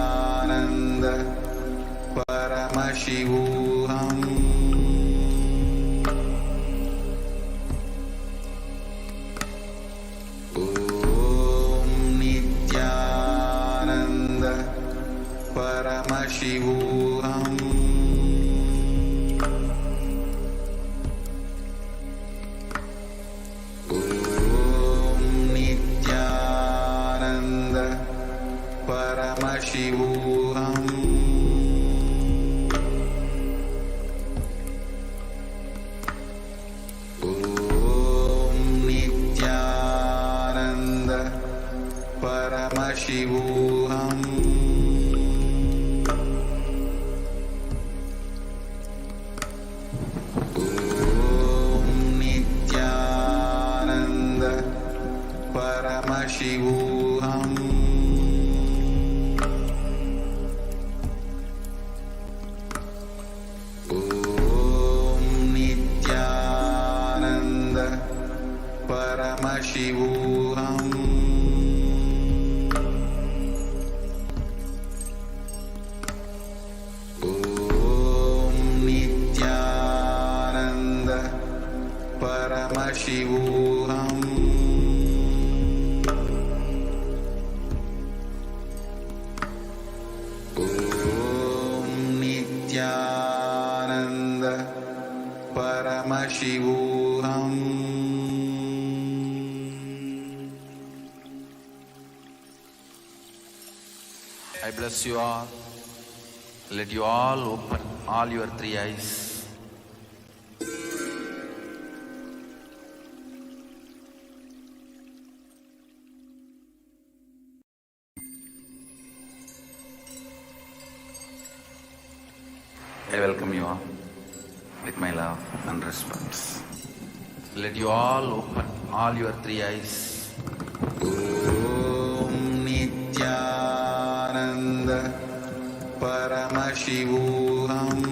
Nithyananda Paramashivoham. Om Nithyananda Paramashivoham. Paramashivoham. Om Nithyananda Paramashivoham. Om Nithyananda Paramashivoham. Paramashivoham. Om Nithyananda Paramashivoham. Om Nithyananda Paramashivoham. I bless you all. Let you all open all your three eyes. I welcome you all with my love and respect. Let you all open all your three eyes. Om Nithyananda Paramashivoham.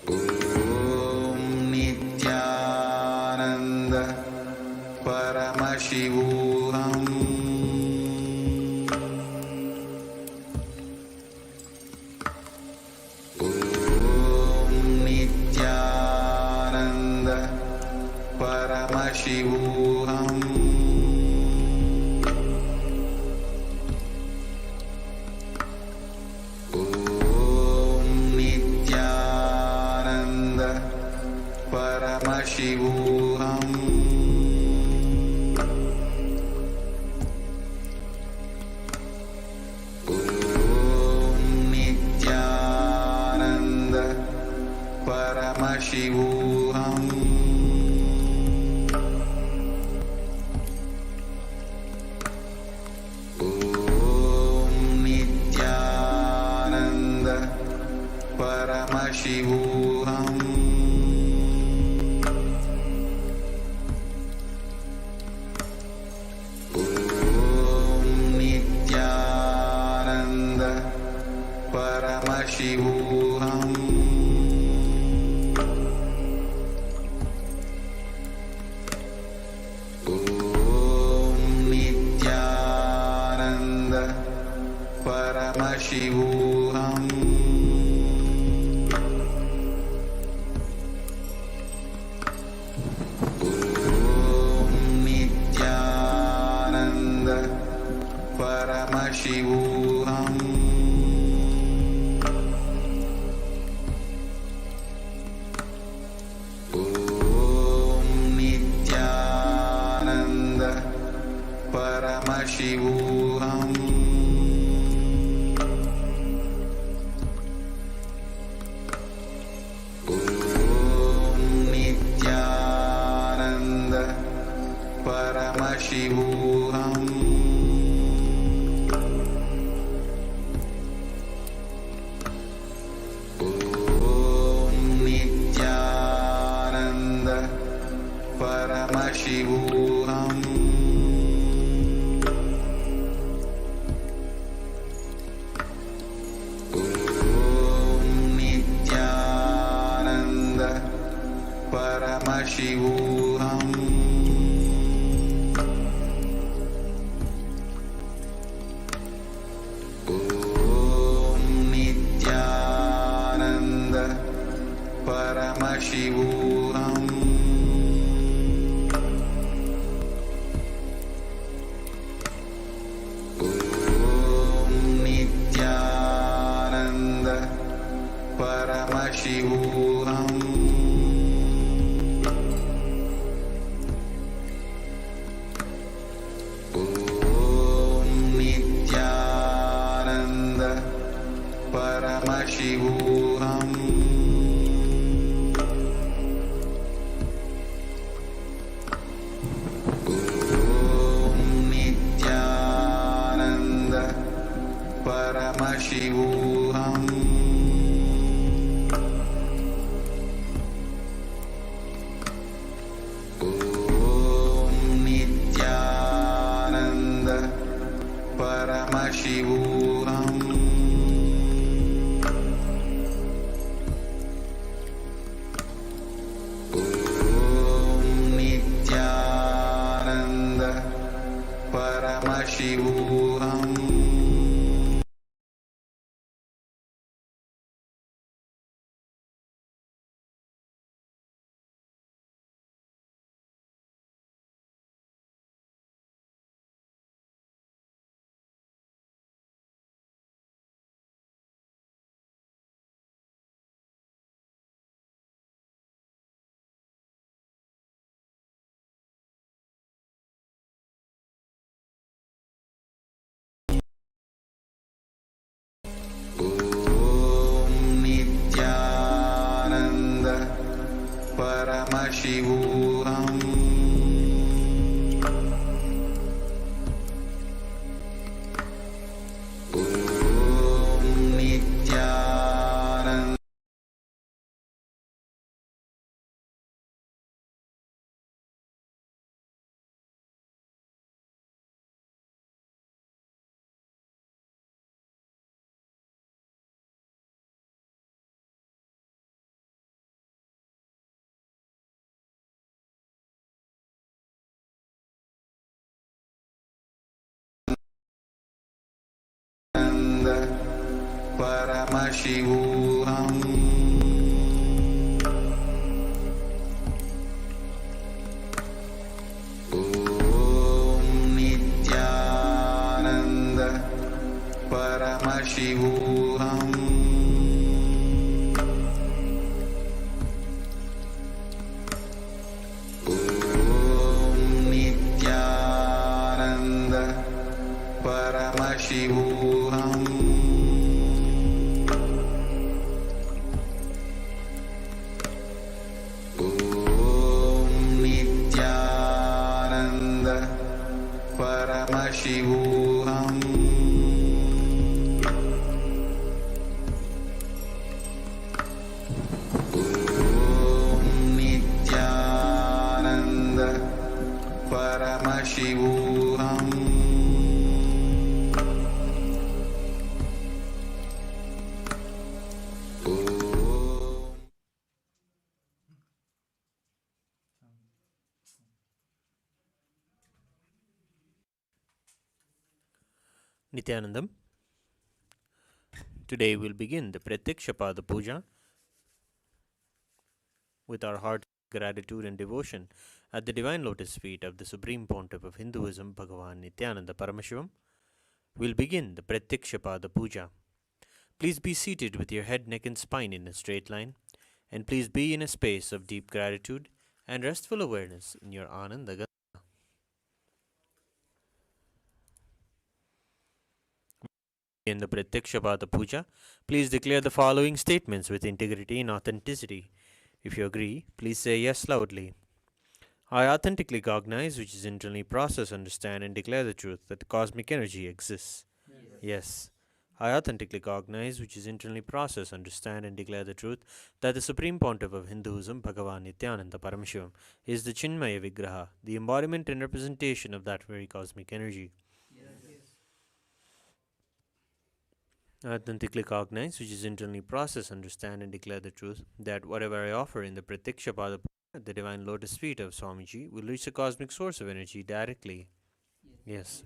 Om Nithyananda Paramashivoham. Om Nithyananda Paramashivoham. Om Nithyananda Paramashivoham. Om Nithyananda Paramashivoham. Om Nithyananda Paramashivoham. Om Nithyananda Paramashivoham. Om Nithyananda Paramashivoham. Om Nithyananda Paramashivoham. Om Nithyananda Paramashivoham. Paramashivoham. Om Nithyananda Paramashivoham. Om Nithyananda Paramashivoham. Om Nithyananda Paramashivoham. Om Nithyananda Paramashivoham. Om Nithyananda Paramashivoham. Om Nithyananda Paramashivoham. Om Nithyananda Paramashivoham. Om Nithyananda Paramashivoham. Om Nithyananda Paramashivoham. Om Nithyananda Paramashivoham. Om Nithyananda Paramashivoham. Om Nithyananda Paramashivoham. Nithyanandam. Today we'll begin the Prathyaksha Puja with our heart gratitude and devotion at the divine lotus feet of the Supreme Pontiff of Hinduism, Bhagavan Nithyananda Paramashivam. We'll begin the Prathyaksha Puja. Please be seated with your head, neck, and spine in a straight line, and please be in a space of deep gratitude and restful awareness in your Ananda Ganga. In the Prathyaksha Puja, please declare the following statements with integrity and authenticity. If you agree, please say yes loudly. I authentically cognize, which is internally process, understand, and declare the truth that the cosmic energy exists. Yes. I authentically cognize, which is internally process, understand, and declare the truth that the Supreme Pontiff of Hinduism, Bhagavan Nithyananda Paramashivam, is the Chinmaya Vigraha, the embodiment and representation of that very cosmic energy. I authentically cognize, which is internally process, understand, and declare the truth that whatever I offer in the Prathyaksha at the divine lotus feet of Swamiji will reach the cosmic source of energy directly. Yes.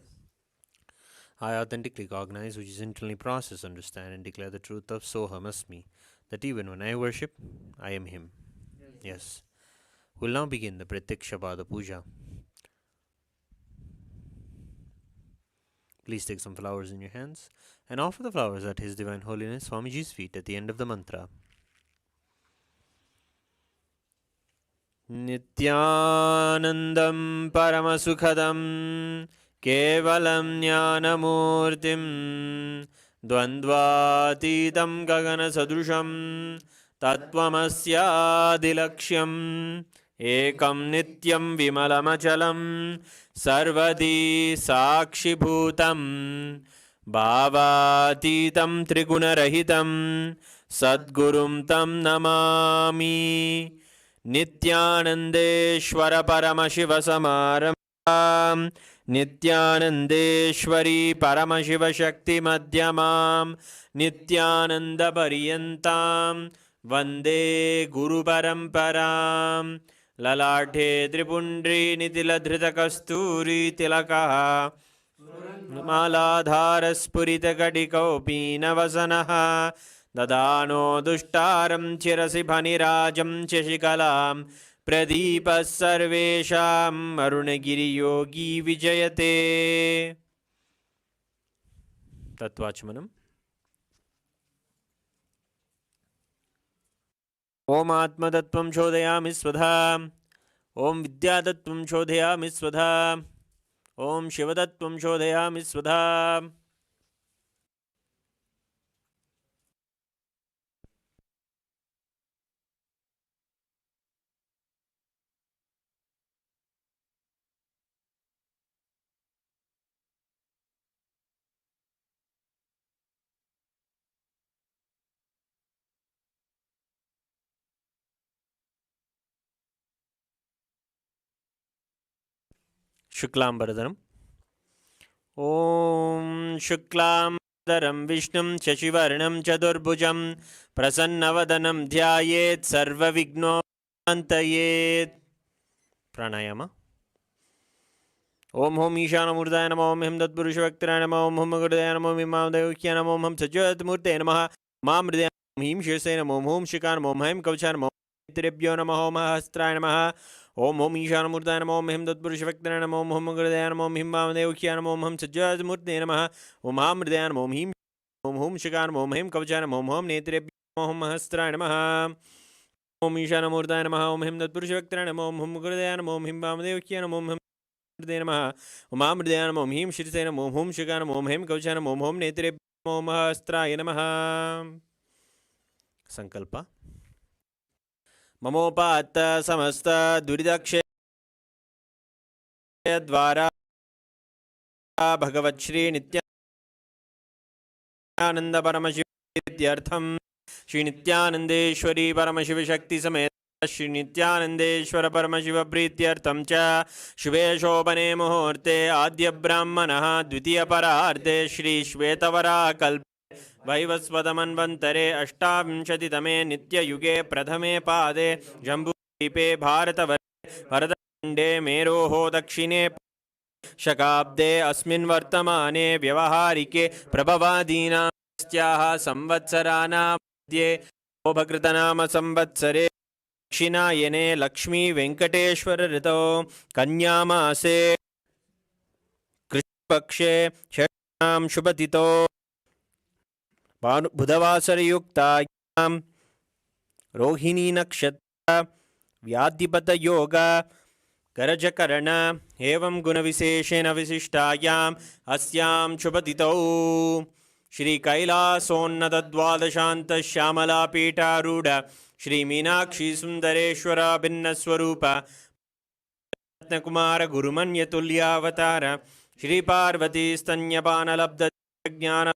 I authentically cognize, which is internally process, understand, and declare the truth of Soham Asmi, that even when I worship, I am Him. Yes. We'll now begin the Prathyaksha Puja. Please take some flowers in your hands and offer the flowers at His Divine Holiness Swamiji's feet at the end of the mantra. Nithyanandam Paramasukhadam Kevalam Jnanamurtim Dvandvatitam Gagana Sadrusham Tattvamasyadilaksham Ekam Nityam Vimalamachalam Sarvadi Sakshibhutam Bhavatitam Trigunarahitam Sadgurum Tam Namami Nithyanandeshwara Paramashiva Samaram Nithyanandeshwari Paramashiva Shakti Madhyamam Nithyananda Pariyantam Vande Guru Paramparam Lalathe Tripundri Nitiladhrita Kasturi Tilakaha Maladharaspurita Kadikopina Vasanaha Dadano Dushtaram Chirasi Bhanirajam Cheshikalam Pradipa Sarvesham Arunagiri Yogi Vijayate. Tattvachmanam. Om Atma Tattvam Chodayami Svadha. Om Vidya Tattvam Chodayami Svadha. Om Shiva Tattvam Chodayami Svadha. Shuklambaradhanam. Om Shuklambaradharam Vishnum Shashivarnam Chadurbhujam Prasannavadanam Dhyayet Sarva Vignopantayet. Pranayama. Om Hom Ishana Murdaya Namo Om Him Tatpurusha Vaktraya Namo Om Hum Gurdaya Namo Om Imam Devukya Namo Om Hum Sajjat Murte Namaha Mam Mridaya Om Him Shirsaya Namo Om Hum Shikar Namo Om Him Kavcha Namo Trebhyo Namo Om Hastraya Namaha Om Hom Ishana Murdaya Namo Om Him Tatpurusha Vaktraya Namo Om Hum Gurdaya Namo Om Imam Devukya Namo Om Hum Sajjat Murte Namaha Om Mam Mridaya Namo Om Him Om Hum Shikar Namo Om Him Kavcha Namo Om Hum Netrebhyo Namo Om Hastraya Namaha Om Ishana Murdaya Namo Om Him Tatpurusha Vaktraya Namo Om Hum Gurdaya Namo Om Imam Devukya Namo Om Hum Namaha Om Amridaya Namo Om Him Shirsaya Namo Om Hum Shikar Namo Om Him Kavcha Namo Om Hum Netrebhyo Namo Om Hastraya Namaha. Sankalpa. Mamopata Samasta Duridakshe Dvara Bhagavat Shri Nithyananda Paramashivatyartham Shri Nithyanandeshwari Paramashiva Shakti Samet Shri Nithyanandeshwara Paramashiva Prityartham Cha Shubhe Shobhane Muhurte Adya Brahmanaha Dvitiya Pararthe Shri Shvetavara Kalpe Vaivasvadamanvantare Ashtavinshaditame Nitya Yuge Pradhame Pade Jambudvipe Bharatavare Bharatkhande Meroho Dakshine Shakabde Asmin Vartamane Vyavaharike Prabhavadina Styaha Samvatsarana Madhye Obhakritanama Samvatsare Dakshinayane Lakshmi Venkateshwara Rito Kanyamase Krishpakshe Shanam Shubhatito Budhavasarayukta Rohini Nakshatra Vyadipata Yoga Garajakarana Evam Gunavisheshena Visishtayam Asyam Shubhatito Shri Kailasonnata Dvadashanta Shyamala Pita Ruda Shri Meenakshi Sundareshwara Bhinnaswarupa Ratnakumara Gurumanya Tulyavatara Shri Parvati Stanyapana Labda Jnana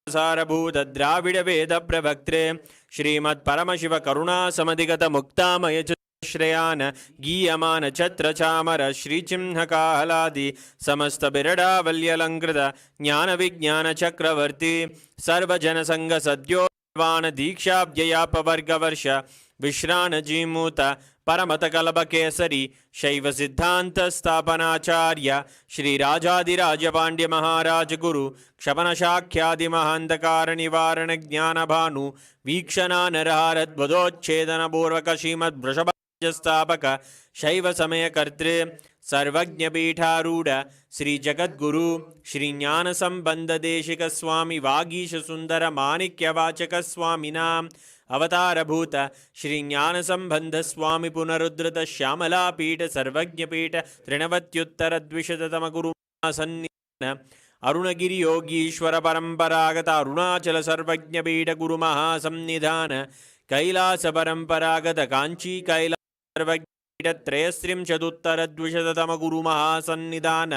Sarabhuta Dravida Veda Pravaktre Shrimad Paramashiva Karuna Samadigata Muktamaya Shreyana Giyamana Chatra Chamara Shri Chimhaka Haladi Samasta Birada Valyalankrita Jnana Vijnana Chakravarti Sarva Janasanga Sadyo वाण दीक्षाव्ययापवर्गवर्ष विश्राणजीमूत परमतकलभकेसरी शैव सिद्धांत स्थापनाचार्य श्रीराजाधिराज पांड्य महाराज गुरु क्षपणशाख्यादि महांधकार निवारण ज्ञान भानु वीक्षणा नरहारद्वदोच्छेदन पूर्वक श्रीमद् वृषभस्थापक शैव समय कर्तृ सर्वज्ञपीठारूढ़ श्री जगद्गुरु श्री ज्ञान संबंध देशिक स्वामी वागीश सुंदर माणिक्यवाचक स्वामिनाम अवतारभूत श्री ज्ञान संबंध स्वामी पुनरुद्धृत श्यामला पीठ सर्वज्ञ पीठ त्रिनवत्युत्तर द्विशततम गुरु सन्निधान अरुणगिरि योगीश्वर परंपरागत अरुणाचल सर्वज्ञ पीठ गुरु महासन्निधान कैलास परंपरागत कांची कैलास सर्वज्ञ त्रयस्त्रिंशदुत्तरद्विशततम गुरु महासन्निधान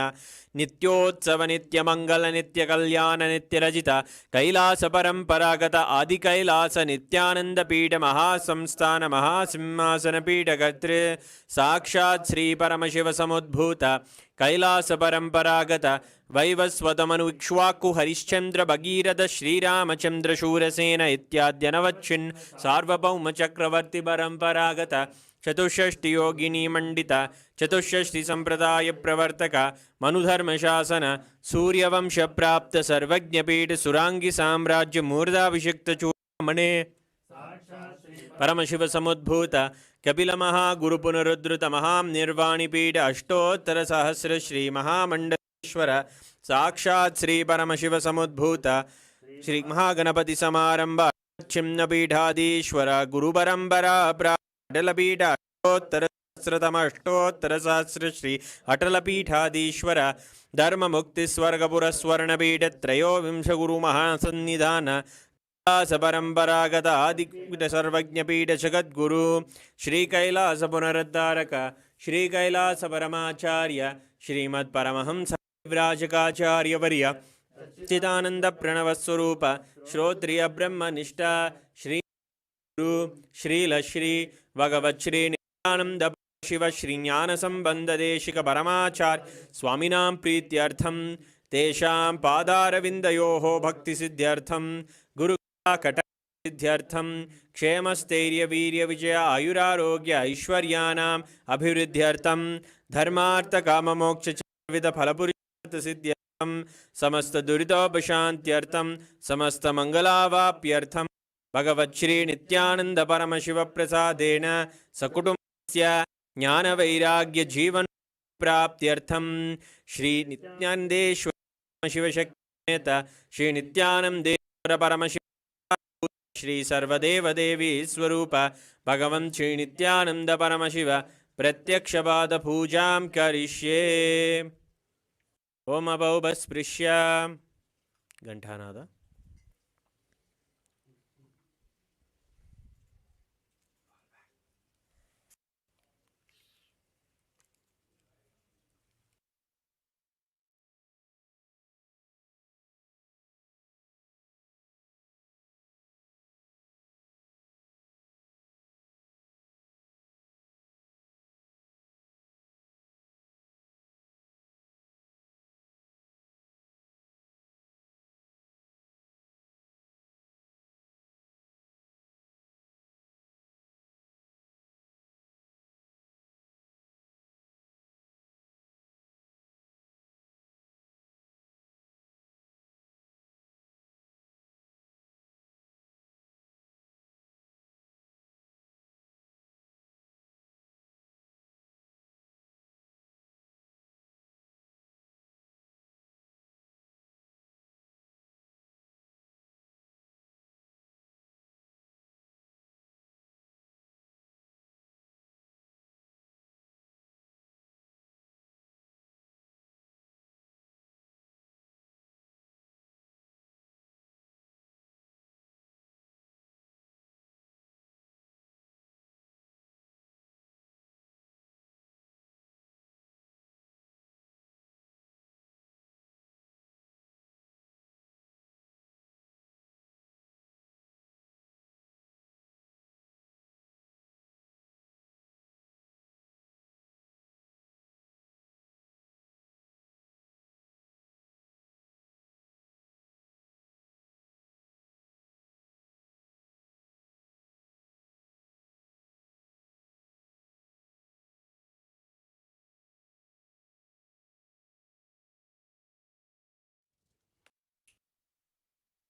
नित्योत्सव नित्यमंगल नित्य कल्याण नित्यरजित कैलास परंपरागत आदि कैलास नित्यानंद पीठ महासंस्थान महासिंहासन पीठ कर्तृ साक्षात् श्री परमशिव समुद्भूत कैलास परंपरागत वैवस्वतमनु इक्ष्वाकु हरिश्चंद्र भगीरथ श्रीरामचंद्र शूरसेन इत्याद्यनवच्छिन् सार्वभौम चक्रवर्ती परंपरागत चतुष्षष्टि योगिनी मंडित चतुष्षष्टि संप्रदाय प्रवर्तक मनुधर्म शासन सूर्यवंश प्राप्त सर्वज्ञपीठ सुरांगी साम्राज्य मूर्धाभिषिक्त चूड़ामणे परमशिव समुद्भूत कपिल महागुरु पुनरुद्धृत महानिर्वाणिपीठ अष्टोत्तर सहस्र श्री महामंडलेश्वर साक्षात् श्री परमशिव समुद्भूत श्री महागणपति समारंभ छिन्नपीठाधीश्वर गुरु परंपरा अटलपीठ अष्टोत्तर सहस्र श्री अटलपीठाधीश्वर धर्म मुक्ति स्वर्गपुर स्वर्णपीठ त्रयोविंश गुरु महासन्निधान कैलास परंपरागत आदिपीठ सर्वज्ञपीठ जगद्गुरु श्री कैलास पुनरुद्धारक श्री कैलास परमाचार्य श्रीमद् परमहंस विराजकाचार्य वर्य चिदानंद प्रणव स्वरूप श्रोत्रिय ब्रह्मनिष्ठा श्री श्रील श्री भगवत् श्री नित्यानंद शिव श्री ज्ञान संबंध देशिक परमाचार्य स्वामिनां प्रीत्यर्थम तेषां पादारविन्दयोः भक्ति सिद्ध्यर्थम गुरु कट सिद्ध्यर्थम क्षेमस्थैर्य वीर्य विजय आयुरारोग्य ऐश्वर्याणाम् अभिवृद्ध्यर्थम धर्मार्थ काम मोक्ष विविध फलपुरुषार्थ सिद्ध्यर्थम समस्त दुरितोपशान्त्यर्थम समस्त मंगलावाप्यर्थम भगवत् श्री नित्यानंद परमशिव प्रसादेन सकुटुंबस्य ज्ञान वैराग्य जीवन प्राप्त्यर्थम श्री नित्यानंदेश्वर शिव शक्ति श्री नित्यानंदेश्वर परमशिव श्री सर्वदेव देवी स्वरूप भगवन् श्री नित्यानंद परमशिव प्रत्यक्षपाद पूजां करिष्ये। ओम अभौभस्पृश्य घंटानाद।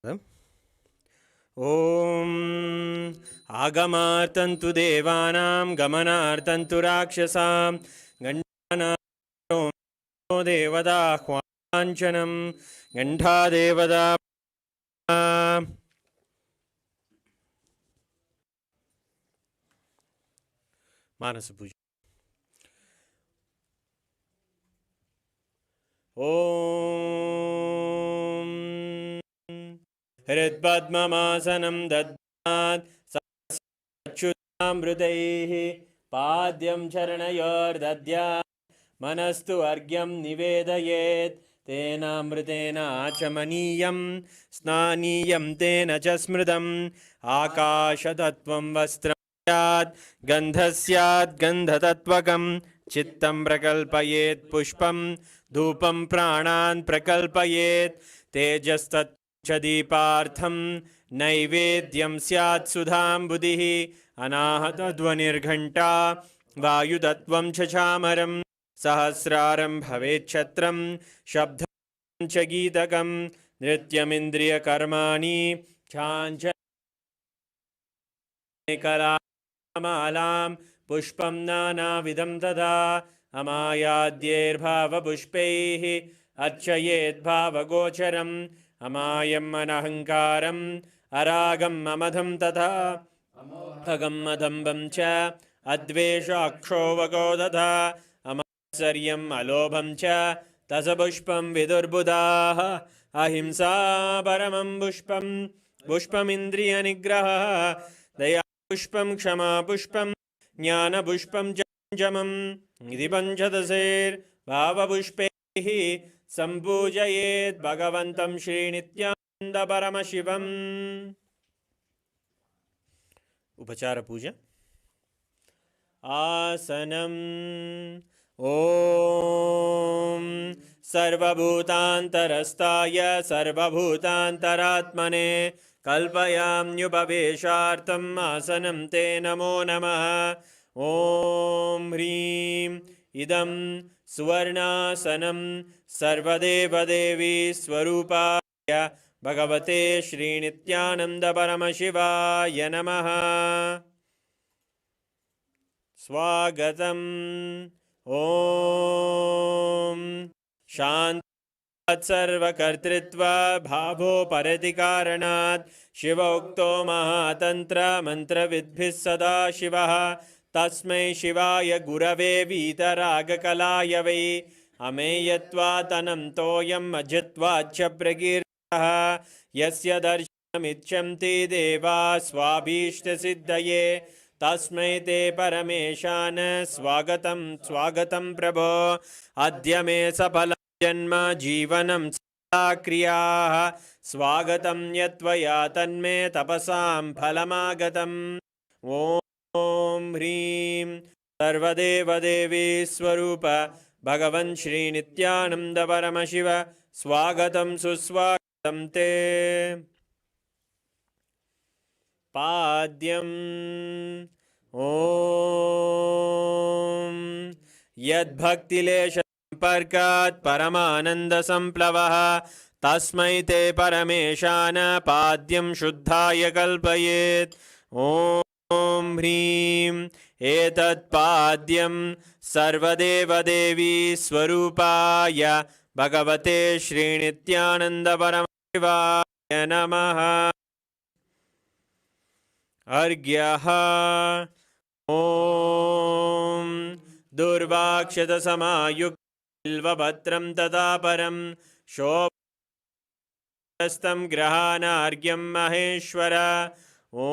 ॐ आगमार्तन्तु देवानां गमनार्तन्तु राक्षसां गण्डानां देवदाह्वाञ्छनं गण्डादेवदा मानसपूजा। ॐ हृत्पद्ममासनं दद्यात् सच्युतामृतैः पाद्यं चरणयोर्दद्यात् मनस्तु अर्घ्यं निवेदयेत् तेनामृतेन आचमनीयं स्नानीयं तेन च स्मृतम् आकाशतत्त्वं वस्त्रं स्यात् गन्धः स्यात् गन्धतत्त्वकं चित्तं प्रकल्पयेत् पुष्पं धूपं प्राणान् प्रकल्पयेत् तेजस्तत् च दीपार्थं नैवेद्यं स्यात् सुधाम्बुधिः अनाहतध्वनिर्घण्टा वायुतत्त्वं च चामरं सहस्रारं भवेच्छत्रं शब्दं च गीतकं नृत्यमिन्द्रियकर्माणि चाञ्चल्यकलामालां पुष्पं नानाविधं तथा अमायाद्यैर्भावपुष्पैः अर्चयेद्भावगोचरम् अमायम् अनहङ्कारम् अरागम् अमधं तथा अगम् अदम्बं च अद्वेषाक्षोभगो तथा अमात्सर्यम् अलोभं च तसपुष्पं विदुर्बुधाः अहिंसा परमं पुष्पं पुष्पमिन्द्रियनिग्रहः दया पुष्पं क्षमा पुष्पं ज्ञानपुष्पं च पञ्चमम् इति पञ्चदशैर्भावपुष्पैः सम्पूजयेत् भगवन्तं श्रीनित्यानन्दपरमशिवम्। उपचार पूजा। आसनम् ॐ सर्वभूतान्तरस्ताय सर्वभूतान्तरात्मने कल्पयाम्युपवेशार्थम् आसनं ते नमो नमः। ॐ ह्रीं इदं सुवर्णासनं सर्वदेवदेवी स्वरूपाय भगवते श्रीनित्यानन्दपरमशिवाय नमः। स्वागतम्। ॐ शान्तात् सर्वकर्तृत्वा भावोपरति कारणात् शिवोक्तो महातन्त्र मन्त्रविद्भिः सदा शिवः तस्मै शिवाय गुरवे वीतरागकलाय वै अमेयत्वातनं तोयम् अजित्वाच्च प्रकीर्तः यस्य दर्शनमिच्छन्ति देवा स्वाभीष्टसिद्धये तस्मै ते परमेशान स्वागतं स्वागतं प्रभो। अद्य मे सफलं जन्म जीवनं सदा क्रियाः स्वागतं यत्त्वया तन्मे तपसां फलमागतम्। ॐ ह्रीं सर्वदेवदेवी स्वरूप भगवन् श्रीनित्यानन्दपरमशिव स्वागतं सुस्वागतं ते। पाद्यम् ॐ यद्भक्तिलेशसम्पर्कात् परमानन्दसम्प्लवः तस्मै ते परमेशान पाद्यं शुद्धाय कल्पयेत्। ॐ ह्रीं एतत्पाद्यं सर्वदेवदेवी स्वरूपाय भगवते श्रीनित्यानन्दपरमशिवाय नमः। अर्घ्यः ॐ दुर्वाक्षतसमायुक्तबिल्वपत्रं तथा परं शोभस्तं ग्रहाणार्घ्यं महेश्वर। ॐ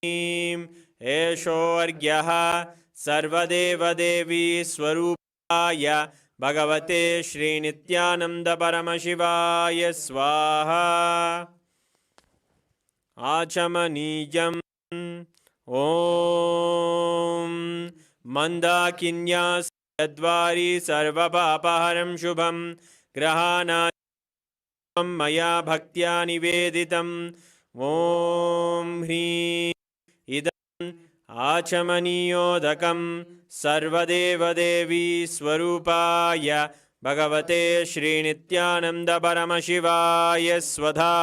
ह्रीं एषोऽर्घ्यः सर्वदेवदेवी स्वरूपाय भगवते श्रीनित्यानन्दपरमशिवाय स्वाहा। आचमनीयम् ॐ मन्दाकिन्यासद्वारि सर्वपापहरं शुभं ग्रहाणां मया भक्त्या निवेदितम्। ॐ ह्रीं इदम् आचमनीयोदकं सर्वदेवदेवी स्वरूपाय भगवते श्रीनित्यानन्द परमशिवाय स्वधा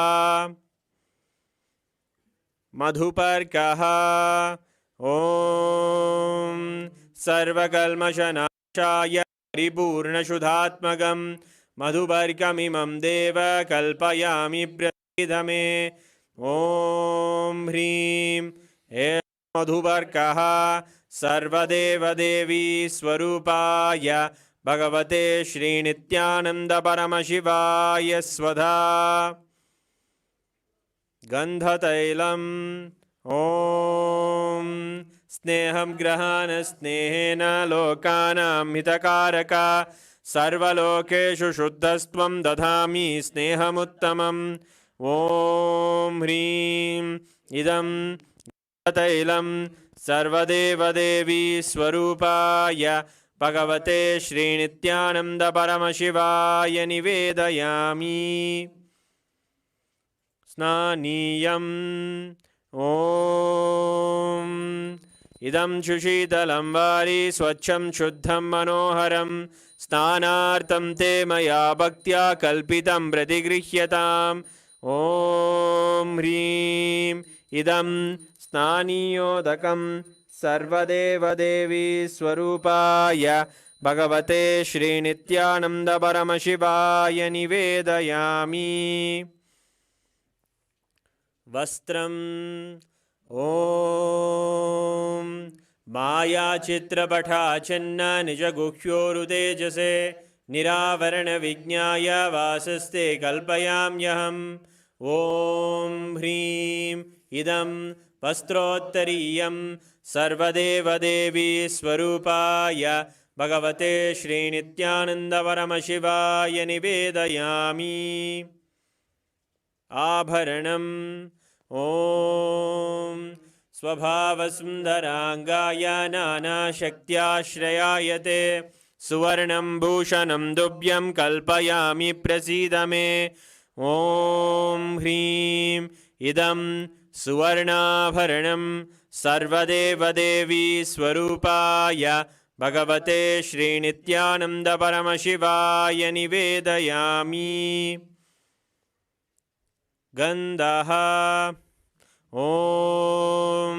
मधुपर्कः ॐ सर्वकल्मषनाशाय परिपूर्णशुद्धात्मकं मधुपर्कमिमं देव कल्पयामि प्रसीदमे ॐ ह्रीं हे मधुपर्कः सर्वदेवदेवी स्वरूपाय भगवते श्रीनित्यानन्द परमशिवाय स्वधा गन्धतैलम् ॐ स्नेहं ग्रहाण स्नेहेन लोकानां हितकारक सर्वलोकेषु शुद्धस्त्वं दधामि स्नेहमुत्तमम् ॐ ह्रीं इदं तैलं सर्वदेवदेवी स्वरूपाय भगवते श्रीनित्यानन्द परमशिवाय निवेदयामि स्नानीयम् ॐ इदं सुशीतलं वारि स्वच्छं शुद्धं मनोहरं स्नानार्थं ते मया भक्त्या कल्पितं प्रतिगृह्यताम् ॐ ह्रीं इदं स्नानीयोदकं सर्वदेवदेवी स्वरूपाय भगवते श्रीनित्यानन्द परमशिवाय निवेदयामि वस्त्रम् ॐ मायाचित्रपटाच्छिन्न निजगुह्योरुतेजसे निरावरणविज्ञाय वासस्ते कल्पयाम्यहम् ॐ ह्रीं इदं वस्त्रोत्तरीयं सर्वदेवदेवी स्वरूपाय भगवते श्रीनित्यानन्दपरमशिवाय निवेदयामि आभरणम् ॐ स्वभावसुन्दराङ्गाय नानाशक्त्याश्रयायते सुवर्णं भूषणं दुभ्यं कल्पयामि प्रसीद मे ॐ ह्रीं इदं सुवर्णाभरणं सर्वदेवदेवी स्वरूपाय भगवते श्रीनित्यानन्दपरमशिवाय निवेदयामि गन्धः ॐ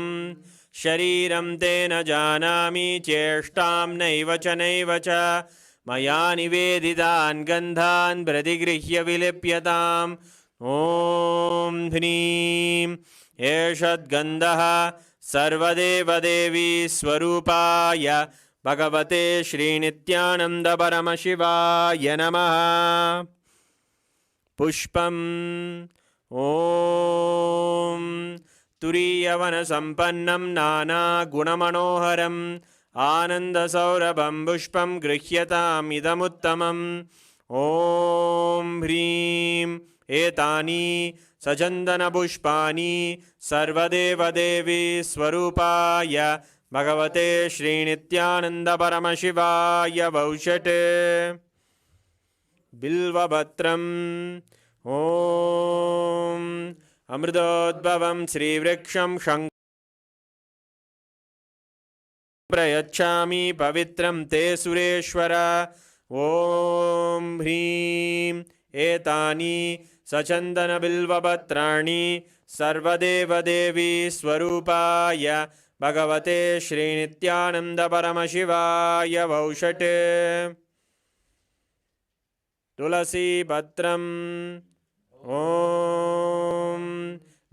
शरीरं ते न जानामि चेष्टां नैव च मया निवेदितान् गन्धान् प्रतिगृह्य विलिप्यताम् ॐ ह्रीं एषद्गन्धः सर्वदेवदेवी स्वरूपाय भगवते श्रीनित्यानन्दपरमशिवाय नमः पुष्पम् ॐ तुरीयवनसम्पन्नं नानागुणमनोहरम् आनन्दसौरभं पुष्पं गृह्यताम् इदमुत्तमम् ॐ ह्रीं एतानि सचन्दनपुष्पाणि सर्वदेवदेवी स्वरूपाय भगवते श्रीनित्यानन्दपरमशिवाय वौषट् बिल्वपत्रम् ॐ अमृतोद्भवं श्रीवृक्षं प्रयच्छामि पवित्रं ते सुरेश्वर ॐ ह्रीं एतानि सचन्दनबिल्वपत्राणि सर्वदेवदेवी स्वरूपाय भगवते श्रीनित्यानन्दपरमशिवाय वौषट् तुलसीपत्रम् ॐ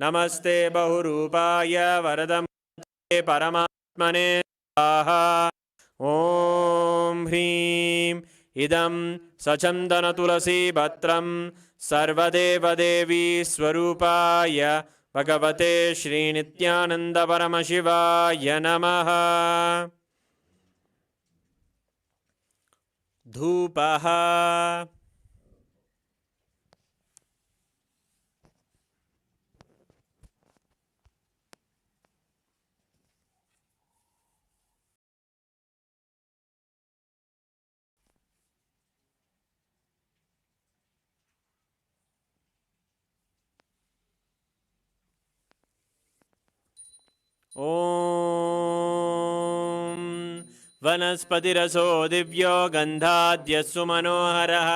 नमस्ते बहुरूपाय वरदे परमात्मने स्वाहा ॐ ह्रीं इदं सचन्दनतुलसीपत्रं सर्वदेवदेवी स्वरूपाय भगवते श्रीनित्यानन्दपरमशिवाय नमः धूपः ॐ वनस्पतिरसो दिव्यो गन्धाद्यस्सु मनोहरः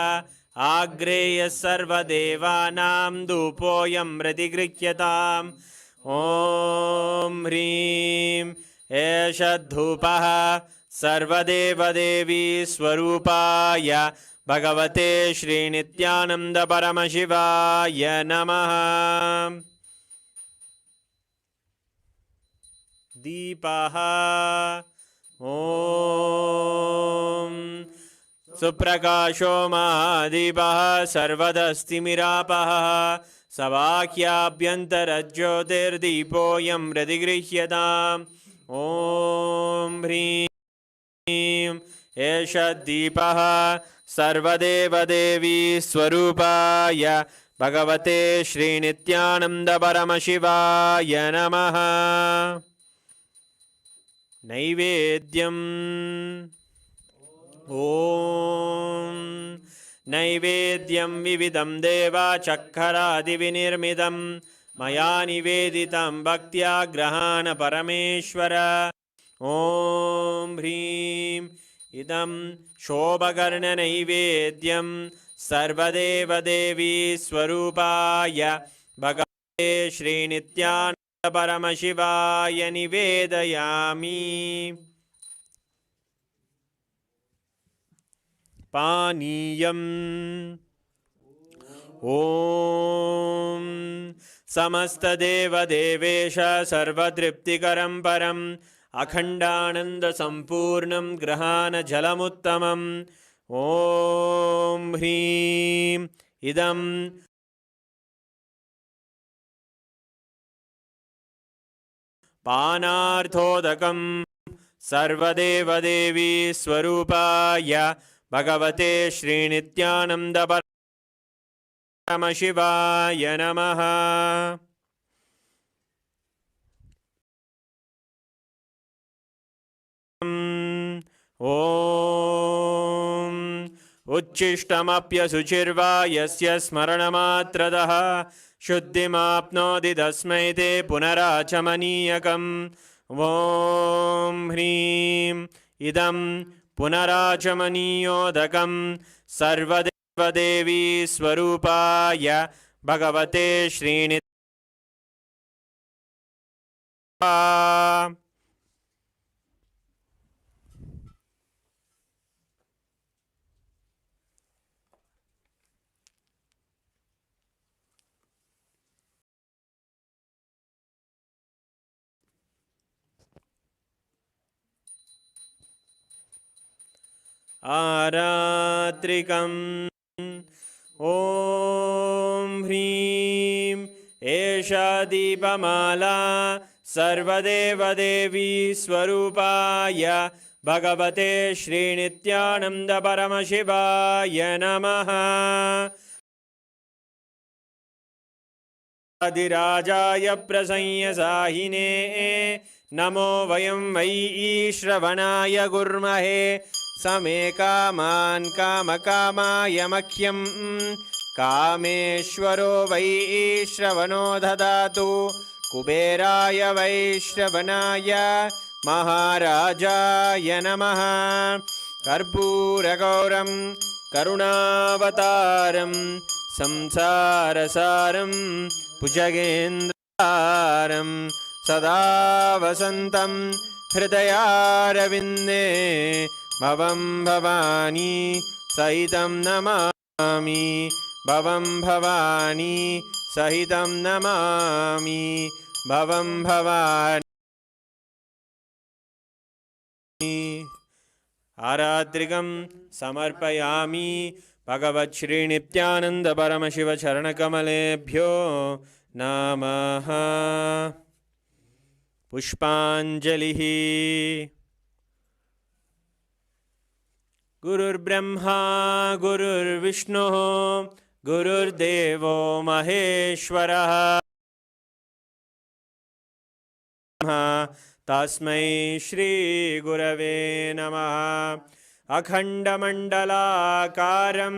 आग्रेयः सर्वदेवानां धूपोऽयं प्रतिगृह्यताम् ॐ ह्रीं एष धूपः सर्वदेवदेवी स्वरूपाय भगवते श्रीनित्यानन्दपरमशिवाय नमः। दीपः ॐ सुप्रकाशो महादीपः सर्वदस्तिमिरापः सवाक्याभ्यन्तरज्योतिर्दीपोऽयं प्रतिगृह्यताम् ॐ ह्रीं एष दीपः सर्वदेवदेवी स्वरूपाय भगवते श्रीनित्यानन्दपरमशिवाय नमः। नैवेद्यम् ॐ नैवेद्यं विविधं देवाचक्खरादिविनिर्मितं मया निवेदितं भक्त्या ग्रहाण परमेश्वर ॐ ह्रीं इदं शोभकर्णनैवेद्यं सर्वदेवदेवी स्वरूपाय भगवते श्रीनित्यानन्दपरमशिवाय निवेदयामि। पानीयम् ॐ समस्तदेवदेवेश सर्वतृप्तिकरं परम् अखण्डानन्दसम्पूर्णं ग्रहाणजलमुत्तमम् ॐ ह्रीं इदं पानार्थोदकं सर्वदेवदेवी स्वरूपाय भगवते श्रीनित्यानन्दपरमशिवाय नमः। ॐ उच्छिष्टमप्यशुचिर्वा यस्य स्मरणमात्रतः शुद्धिमाप्नोति तस्मै ते पुनराचमनीयकम् ॐ ह्रीं इदं पुनराचमनीयोदकं सर्वदेवदेवी स्वरूपाय भगवते श्रीनित्यानन्दपरमशिवाय आरात्रिकम् ॐ ह्रीं एषा दीपमाला सर्वदेवदेवी स्वरूपाय भगवते श्रीनित्यानन्दपरमशिवाय नमः। आदिराजाय प्रसंयसाहिने नमो वयं वै श्रवणाय गुर्महे समे कामान् कामकामाय मह्यं कामेश्वरो वै श्रवणो ददातु कुबेराय वै श्रवणाय महाराजाय नमः। कर्पूरगौरं करुणावतारं संसारसारं भुजगेन्द्रहारं सदा वसन्तं हृदयारविन्दे भवं भवानी सहितं नमामि भवं भवानी सहितं नमामि भवं भवानी। आरात्रिकं समर्पयामि भगवच्छ्रीनित्यानन्दपरमशिवचरणकमलेभ्यो नमः। पुष्पाञ्जलिः। गुरुर्ब्रह्मा गुरुर्विष्णुः गुरुर्देवो महेश्वरः तस्मै श्रीगुरवे नमः। अखण्डमण्डलाकारं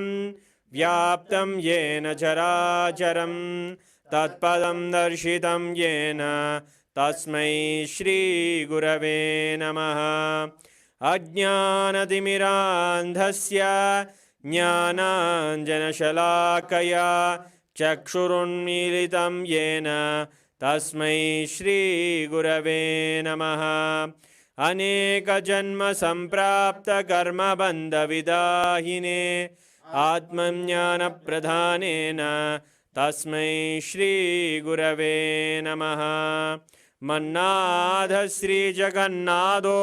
व्याप्तं येन चराचरं तत्पदं दर्शितं येन तस्मै श्रीगुरवे नमः। अज्ञानतिमिरान्धस्य ज्ञानाञ्जनशलाकया चक्षुरुन्मीलितं येन तस्मै श्रीगुरवे नमः। अनेकजन्मसम्प्राप्तकर्मबन्धविदाहिने आत्मज्ञानप्रधानेन तस्मै श्रीगुरवे नमः। मन्नाथ श्रीजगन्नाथो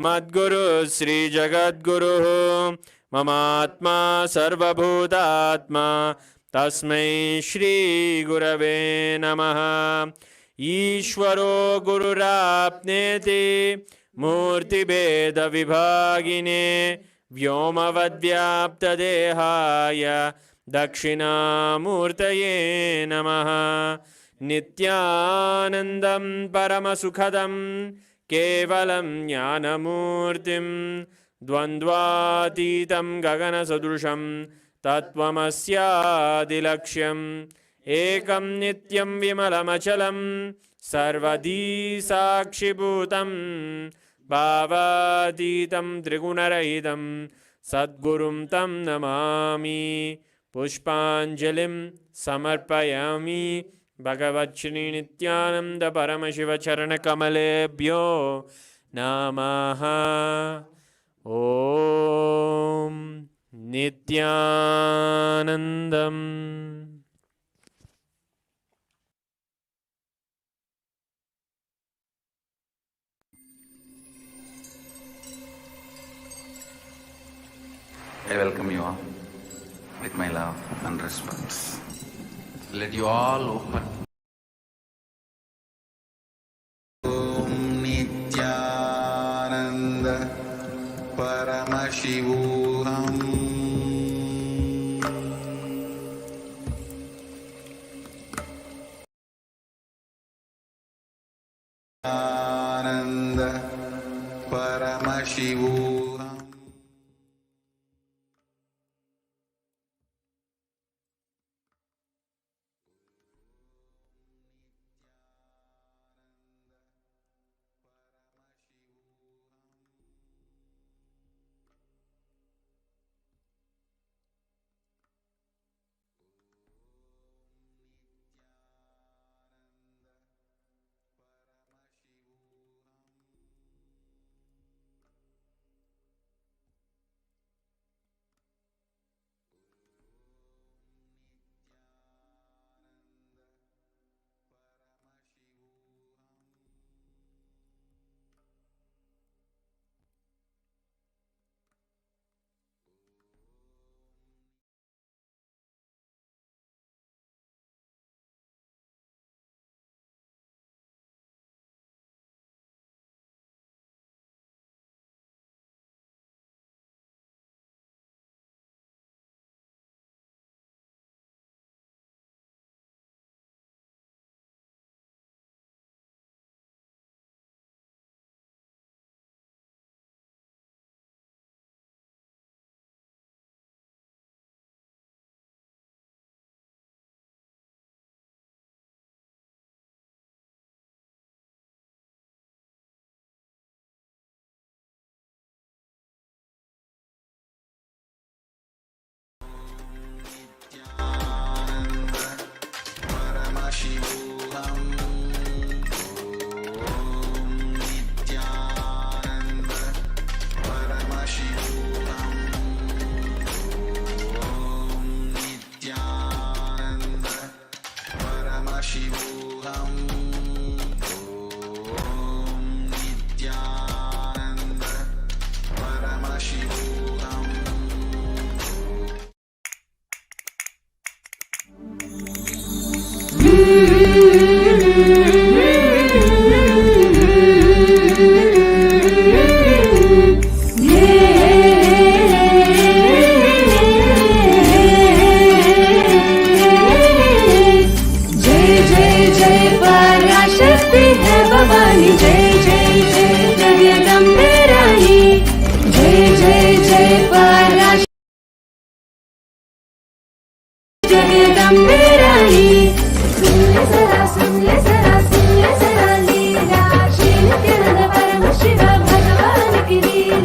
मद्गुरु श्रीजगद्गुरुः ममात्मा सर्वभूतात्मा तस्मै श्रीगुरवे नमः। ईश्वरो गुरुराप्नेति मूर्तिभेदविभागिने व्योमवद्व्याप्तदेहाय दक्षिणामूर्तये नमः। नित्यानन्दं परमसुखदं केवलं ज्ञानमूर्तिं द्वन्द्वातीतं गगनसदृशं तत्त्वमस्यादिलक्ष्यम् एकं नित्यं विमलमचलं सर्वधी साक्षिभूतं भावातीतं त्रिगुणरहितं सद्गुरुं तं नमामि। पुष्पाञ्जलिं समर्पयामि भगवच्छ्री नित्यानंद परमशिवचरणकमलेभ्यो नमः। ॐ नित्यानन्दम्। I welcome you all with my love and respect. Let you all open. Om Nithyananda Paramashivoham. Nithyananda Paramashivoham. Nithyananda Parama Shiva Bhagavan Ki Leela.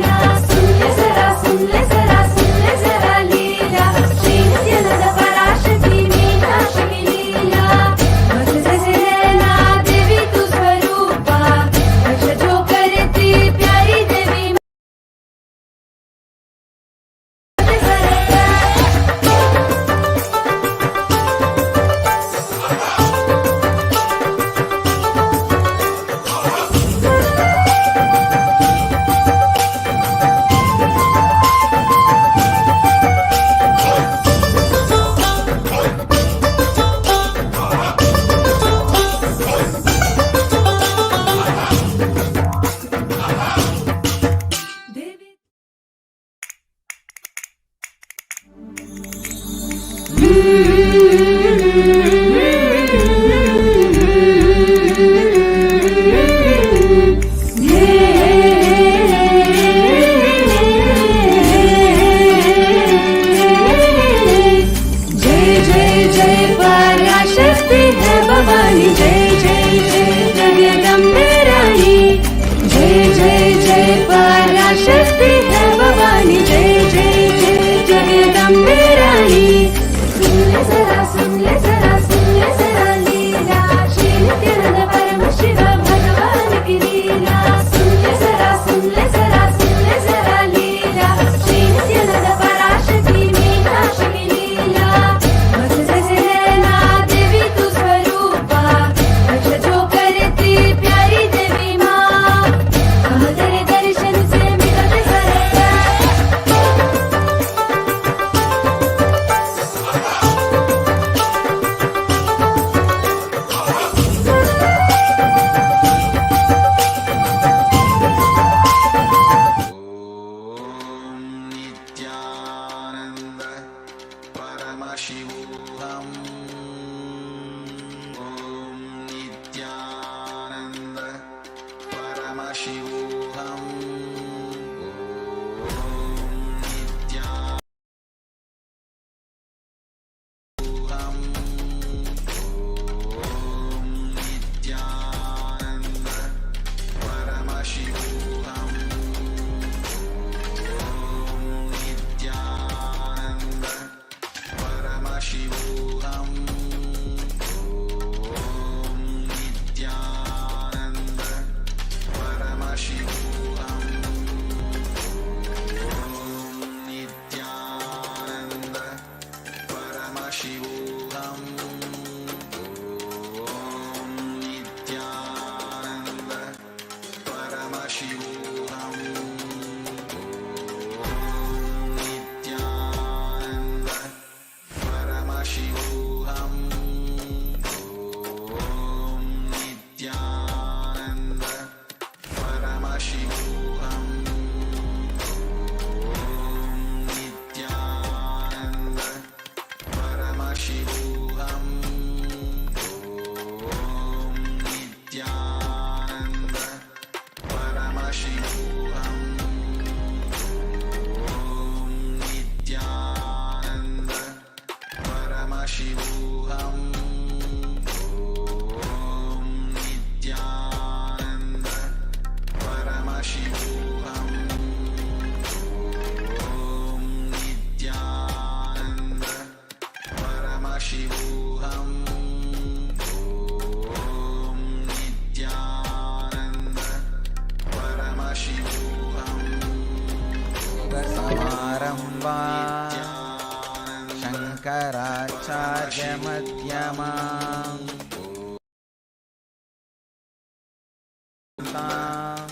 Siddhantam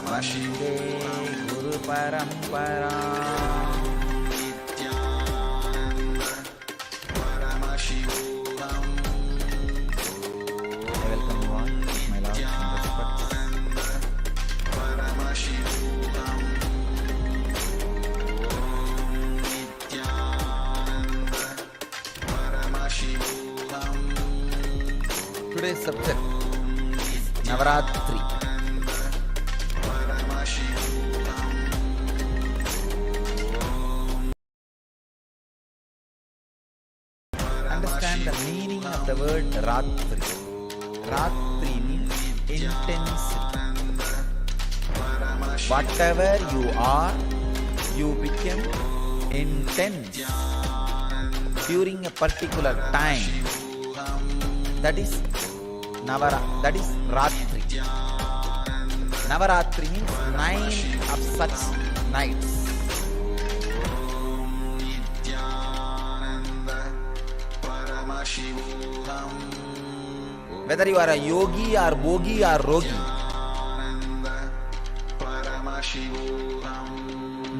Vande Guru Parampara. I welcome you all, my love and respect. Today's subject is Navaratri. Understand the meaning of the word Ratri. Ratri means intensity. Whatever you are, you become intense during a particular time. That is Ratri. Navaratri means 9 of such nights. Whether you are a yogi or bogi or rogi,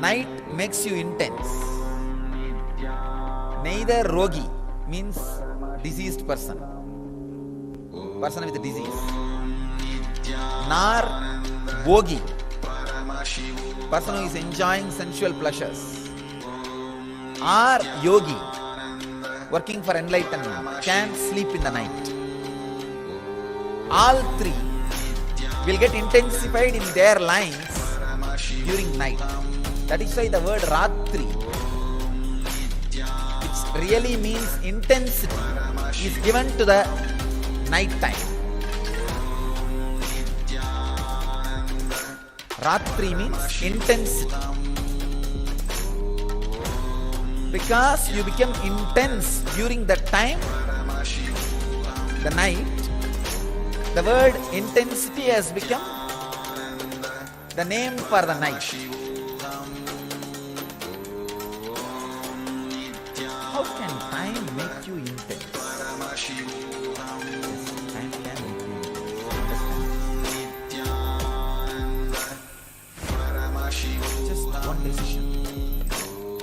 night makes you intense. Neither rogi means diseased person with disease, nor bogi, person who is enjoying sensual pleasures, or yogi, working for enlightenment, can't sleep in the night. All three will get intensified in their lines during night. That is why the word Ratri, which really means intensity, is given to the night time. Ratri means intensity. Because you become intense during that time, the night, the word intensity has become the name for the night. How can time make you intense? Yes, time can make you intense. Just one decision.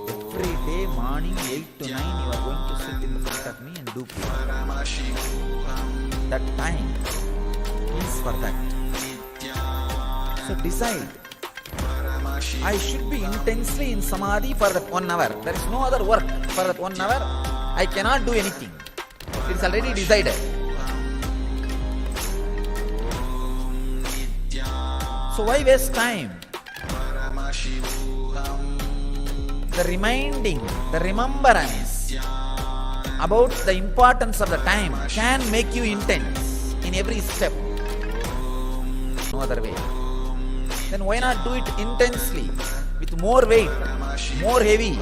Every day morning 8 to 9 you are going to sit in front of me and do prayer. That time is for that. So decide. I should be intensely in Samadhi for that 1 hour. There is no other work for that 1 hour. I cannot do anything. It is already decided. So why waste time? The reminding, the remembrance about the importance of the time can make you intense in every step. No other way. Then why not do it intensely, with more weight, more heavy?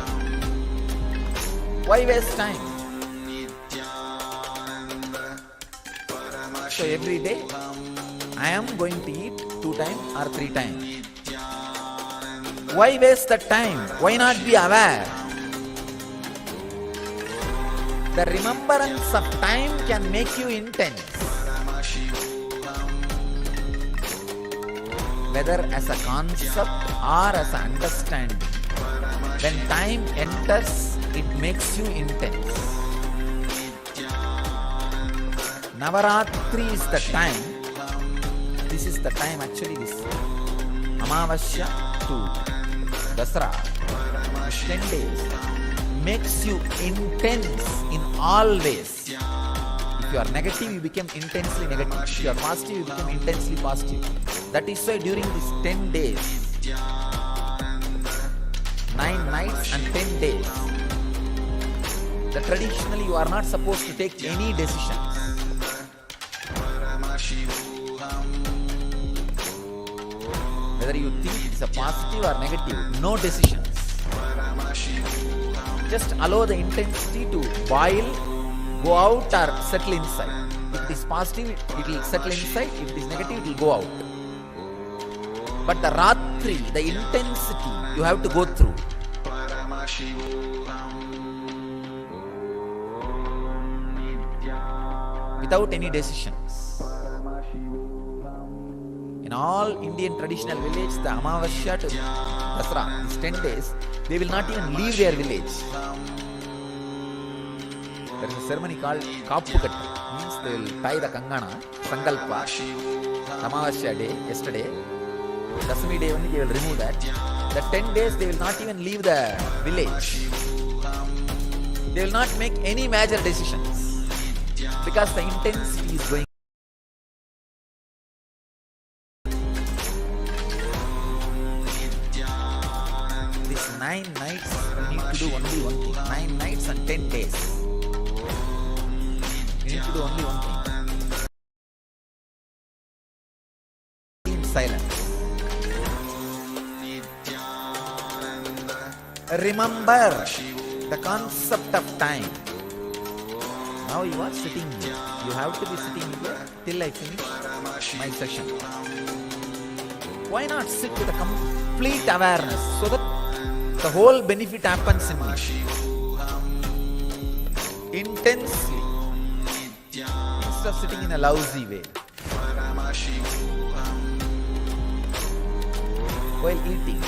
Why waste time? So every day I am going to eat 2 times or 3 times. Why waste the time? Why not be aware? The remembrance of time can make you intense. Whether as a concept or as an understanding. When time enters, it makes you intense. Navaratri is the time. This is the time actually, this Amavasya to Dasara, 10 days, makes you intense in all ways. If you are negative, you become intensely negative. If you are positive, you become intensely positive. That is why during these 10 days, 9 nights and 10 days, traditionally you are not supposed to take any decisions. Whether you think it's a positive or negative, no decisions. Just allow the intensity to boil, go out or settle inside. If it is positive, it will settle inside. If it is negative, it will go out. But the Ratri, the intensity, you have to go through. Without any decisions. In all Indian traditional village, the Amavasya to Dasra, these 10 days, they will not even leave their village. There is a ceremony called Kappukat, means they will tie the Kangana, Sankalpa, Amavasya day, yesterday. Dasami day only they will remove that. The 10 days they will not even leave the village. They will not make any major decisions because the intensity is going. These 9 nights you need to do only one thing. 9 nights and 10 days. You need to do only one thing. In silence. Remember the concept of time. Now you are sitting here. You have to be sitting here till I finish my session. Why not sit with a complete awareness so that the whole benefit happens in me? Intensely. Instead of sitting in a lousy way. While eating.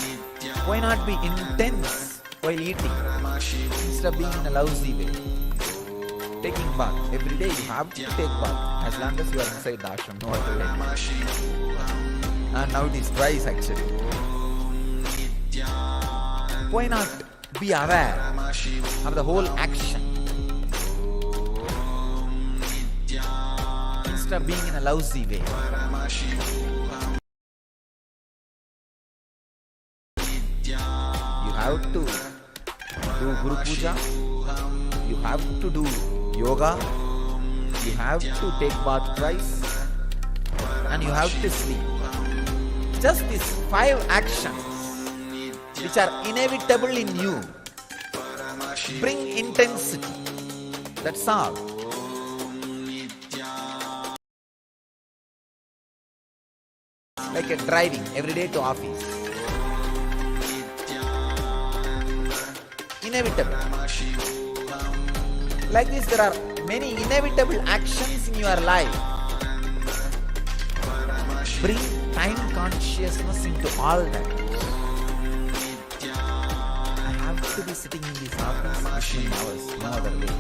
Why not be intense while eating instead of being in a lousy way? Taking bath. Every day you have to take bath as long as you are inside the ashram. No other way. And now it is twice actually. Why not be aware of the whole action instead of being in a lousy way? You have to do Guru Puja, you have to do yoga, you have to take bath twice, and you have to sleep. Just these 5 actions which are inevitable in you bring intensity. That's all. Like a driving every day to office. Inevitable. Like this, there are many inevitable actions in your life. Bring time consciousness into all that. I have to be sitting in this office 15 hours, no other way.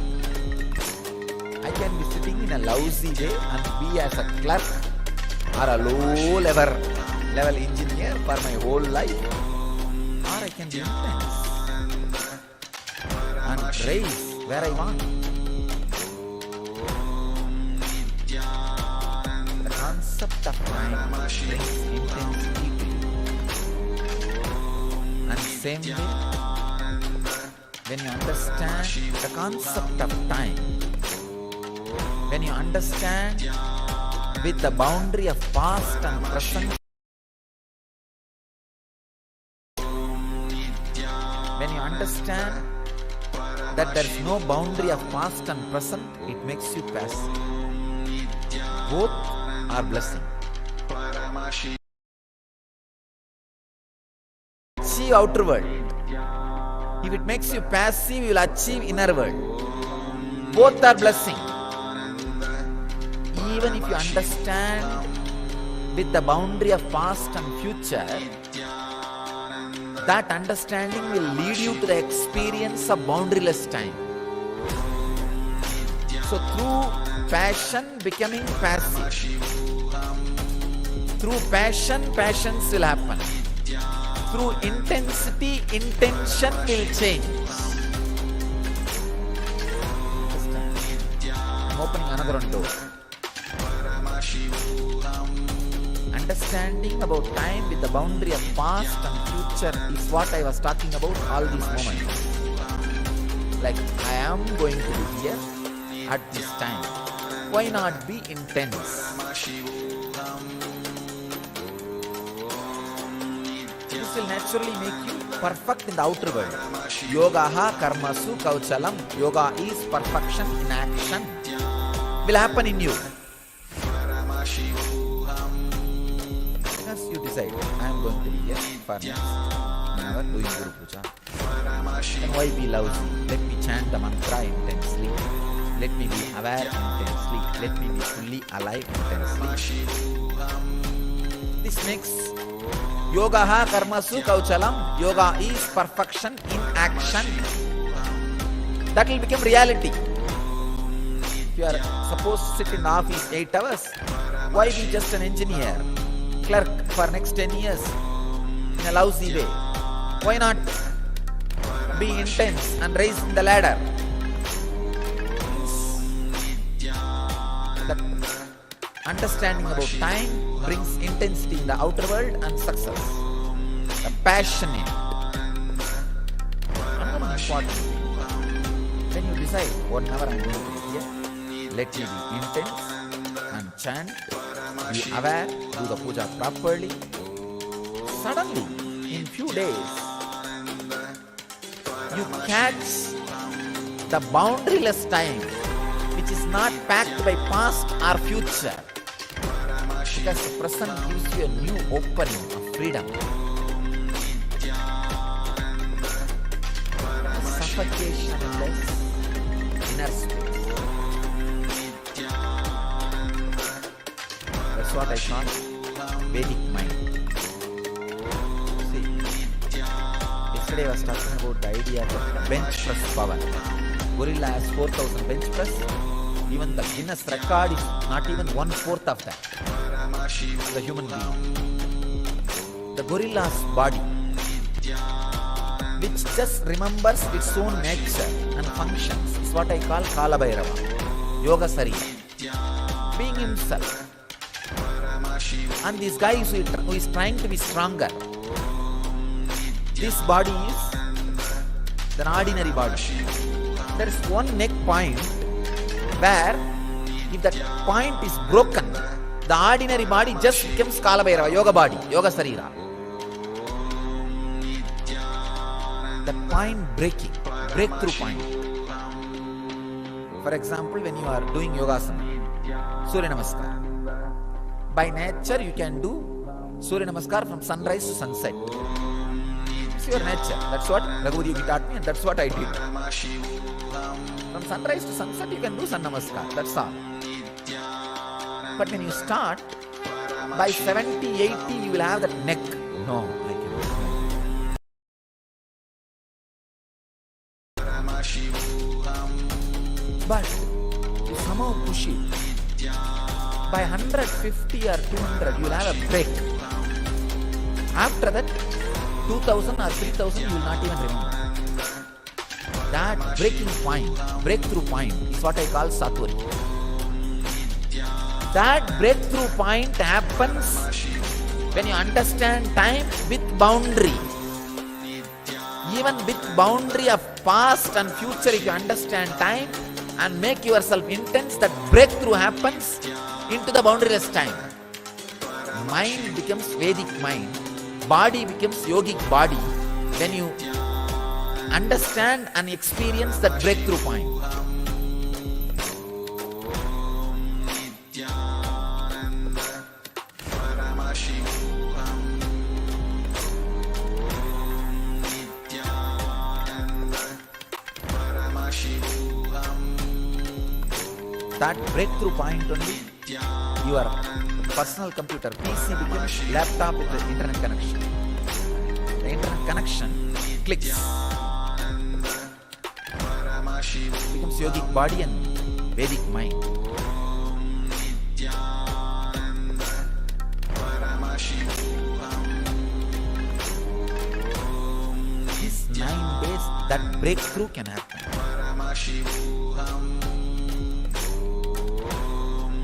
I can be sitting in a lousy way and be as a clerk or a low level engineer for my whole life. Or I can be intense and raise where I want. The concept of time brings intensity to you. And same way, when you understand the concept of time, when you understand with the boundary of past and present, when you understand that there is no boundary of past and present, it makes you passive. Both are blessing. Achieve outer world. If it makes you passive, you will achieve inner world. Both are blessing. Even if you understand with the boundary of past and future, that understanding will lead you to the experience of boundaryless time. So through passion becoming passive, through passion, passions will happen. Through intensity, intention will change. I'm opening another one door. Understanding about time with the boundary of past and future is what I was talking about all these moments. Like I am going to be here at this time. Why not be intense? This will naturally make you perfect in the outer world. Yogaha karmasu kauchalam. Yoga is perfection in action. Will happen in you. You decide, I am going to be here for next 1 hour doing Guru Puja. Then why be lousy? Let me chant the mantra intensely. Let me be aware intensely. Let me be fully alive intensely. This makes yogaha karmasu kauchalam. Yoga is perfection in action. That will become reality. If you are supposed to sit in the office 8 hours, why be just an engineer, clerk for next 10 years in a lousy way? Why not be intense and rise in the ladder? That understanding about time brings intensity in the outer world and success. The passionate. Another important thing. When you decide, whatever I am going to do here, let me be intense and chant, be aware, do the puja properly. Suddenly, in few days, you catch the boundaryless time, which is not packed by past or future. Because the present gives you a new opening of freedom. Suffocationless inner space. That's what I call Vedic mind. See, yesterday I was talking about the idea of bench press power. Gorilla has 4,000 bench press. Even the Guinness record is not even 1/4 of that. The human being. The gorilla's body, which just remembers its own nature and functions, is what I call Kala Bhairava, Yoga Sarira, being himself. And this guy who is trying to be stronger, this body is an ordinary body. There is one neck point where if that point is broken, the ordinary body just becomes Kala Bhairava, Yoga body, Yoga Sarira. That point breaking, breakthrough point. For example, when you are doing Yogasana, Surya Namaskar. By nature, you can do Surya Namaskar from sunrise to sunset. It's your nature. That's what Raghuvi Yogi taught me, and that's what I did. From sunrise to sunset, you can do Sun Namaskar. That's all. But when you start, by 70, 80, you will have that neck. No, I cannot. But you somehow push it. By 150 or 200, you will have a break. After that, 2000 or 3000, you will not even remember. That breaking point, breakthrough point, is what I call Satwari. That breakthrough point happens when you understand time with boundary. Even with boundary of past and future, if you understand time and make yourself intense, that breakthrough happens into the boundaryless time. Mind becomes Vedic mind. Body becomes yogic body when you understand and experience that breakthrough point. That breakthrough point only, your personal computer, PC becomes laptop with the internet connection. The internet connection clicks. Becomes yogic body and Vedic mind. These 9 days, that breakthrough can happen.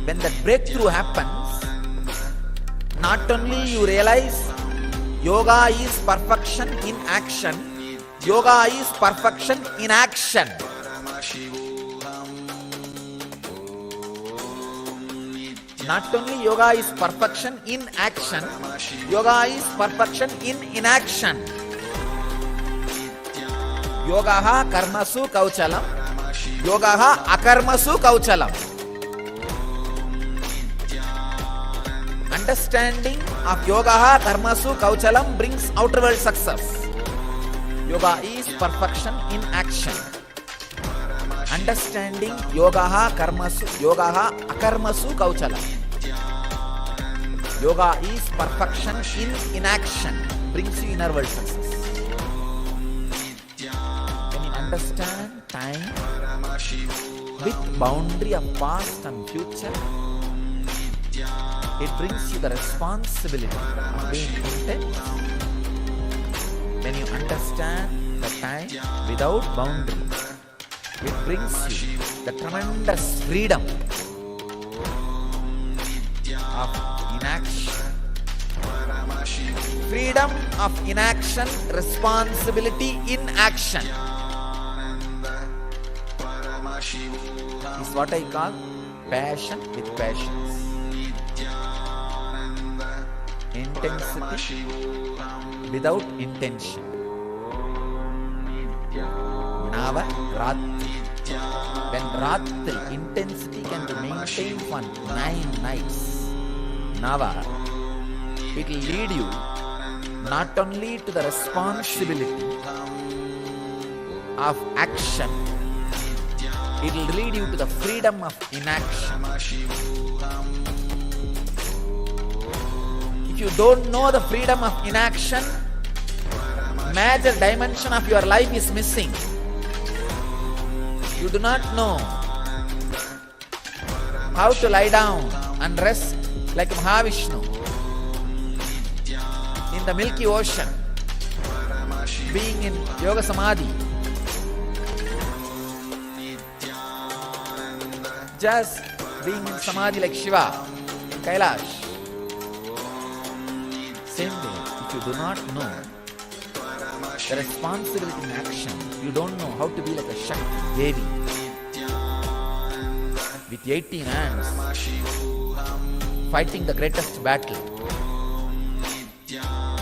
When that breakthrough happens, not only you realize yoga is perfection in action, yoga is perfection in action. Not only yoga is perfection in action, yoga is perfection in inaction. Yogaha karmasu kauchalam, yogaha akarmasu kauchalam. Understanding of yogaha karmasu kauchalam brings outer world success. Yoga is perfection in action. Understanding yogaha akarmasu kauchalam. Yoga is perfection in inaction, brings you inner world success. When you understand time with boundary of past and future, it brings you the responsibility of being intense. When you understand the time without boundary, it brings you the tremendous freedom of inaction. Freedom of inaction, responsibility in action is what I call passion with patience. Intensity without intention. Nava Ratri. When Ratri, intensity can be maintained for 9 nights. Nava, it will lead you not only to the responsibility of action, it will lead you to the freedom of inaction. If you don't know the freedom of inaction, major dimension of your life is missing. You do not know how to lie down and rest like Mahavishnu in the Milky Ocean, being in Yoga Samadhi. Just being in Samadhi like Shiva in Kailash. Same way, if you do not know the responsibility in action, you don't know how to be like a Shakti Devi with 18 hands fighting the greatest battle,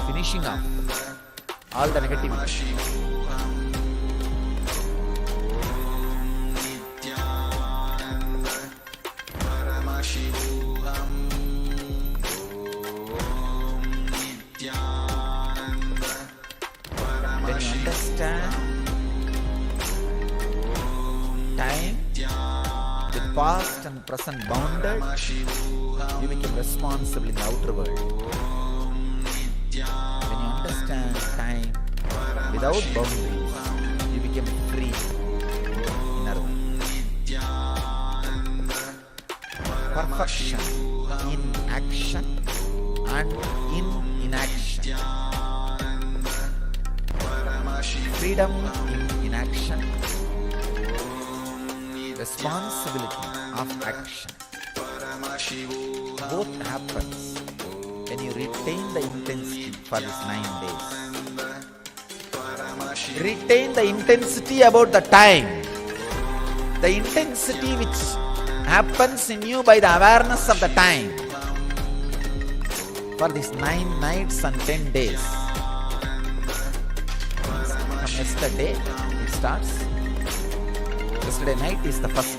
finishing off all the negativity. When you understand time with past and present bounded, you become responsible in the outer world. When you understand time without boundaries, you become free in inner world. Perfection in action and in inaction. Freedom in inaction. Responsibility of action. Both happens when you retain the intensity for these 9 days. Retain the intensity about the time. The intensity which happens in you by the awareness of the time. For these 9 nights and 10 days. From yesterday it starts. Yesterday night is the first.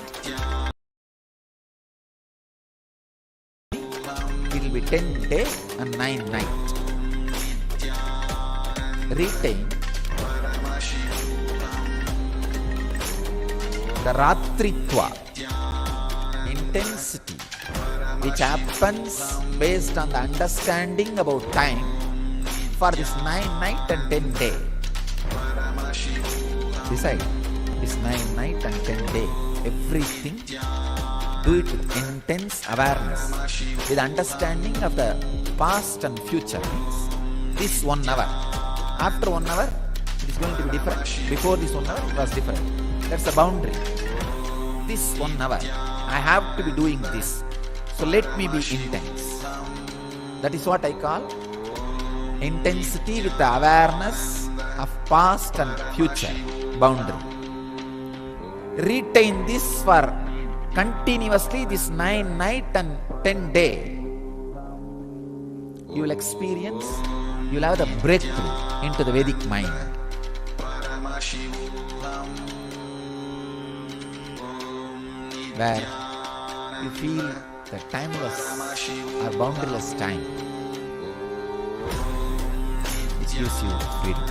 It will be 10 day and 9 night. Retain the Ratritva, intensity which happens based on the understanding about time for this 9 night and 10 day. Decide this 9 night and 10 day, everything do it with intense awareness, with understanding of the past and future. Means this 1 hour, after 1 hour it is going to be different. Before this 1 hour it was different. That's the boundary. This 1 hour I have to be doing this, so let me be intense. That is what I call intensity with the awareness of past and future boundary. Retain this for continuously this 9 night and 10 day. You will experience, you will have the breakthrough into the Vedic mind. Where you feel the timeless or boundaryless time, which gives you freedom,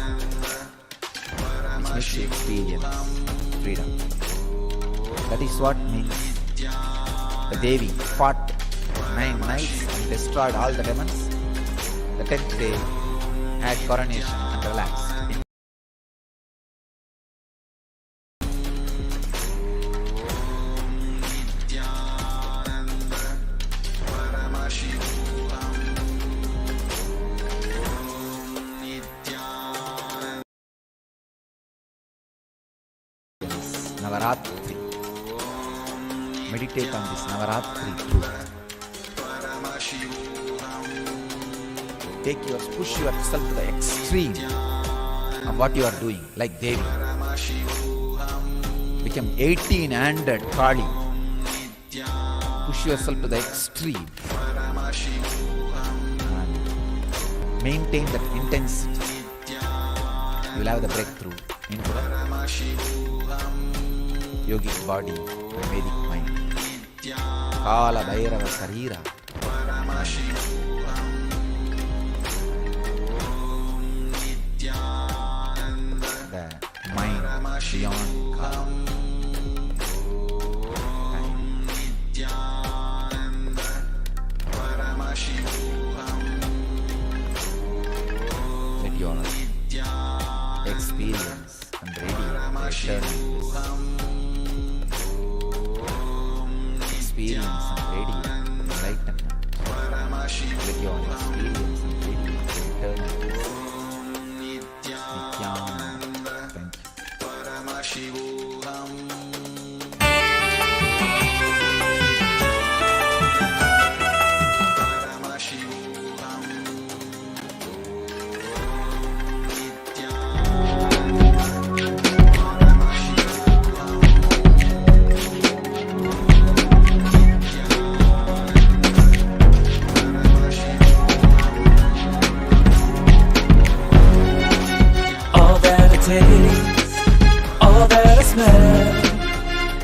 which makes you experience freedom. That is what means the Devi fought 9 nights and destroyed all the demons. The 10th day had coronation and relaxed. Navaratri. Meditate on this Navaratri truth. Push yourself to the extreme of what you are doing, like Devi. Become 1800 Kali. Push yourself to the extreme and maintain that intensity. You will have the breakthrough into the yogic body and Vedic mind. Kala Bhairava Sarira. The mind beyond time. Let your experience and radiate experience and radiate enlightenment. Let your experience and radiate eternity. Nithyananda. Thank you. All that I smell,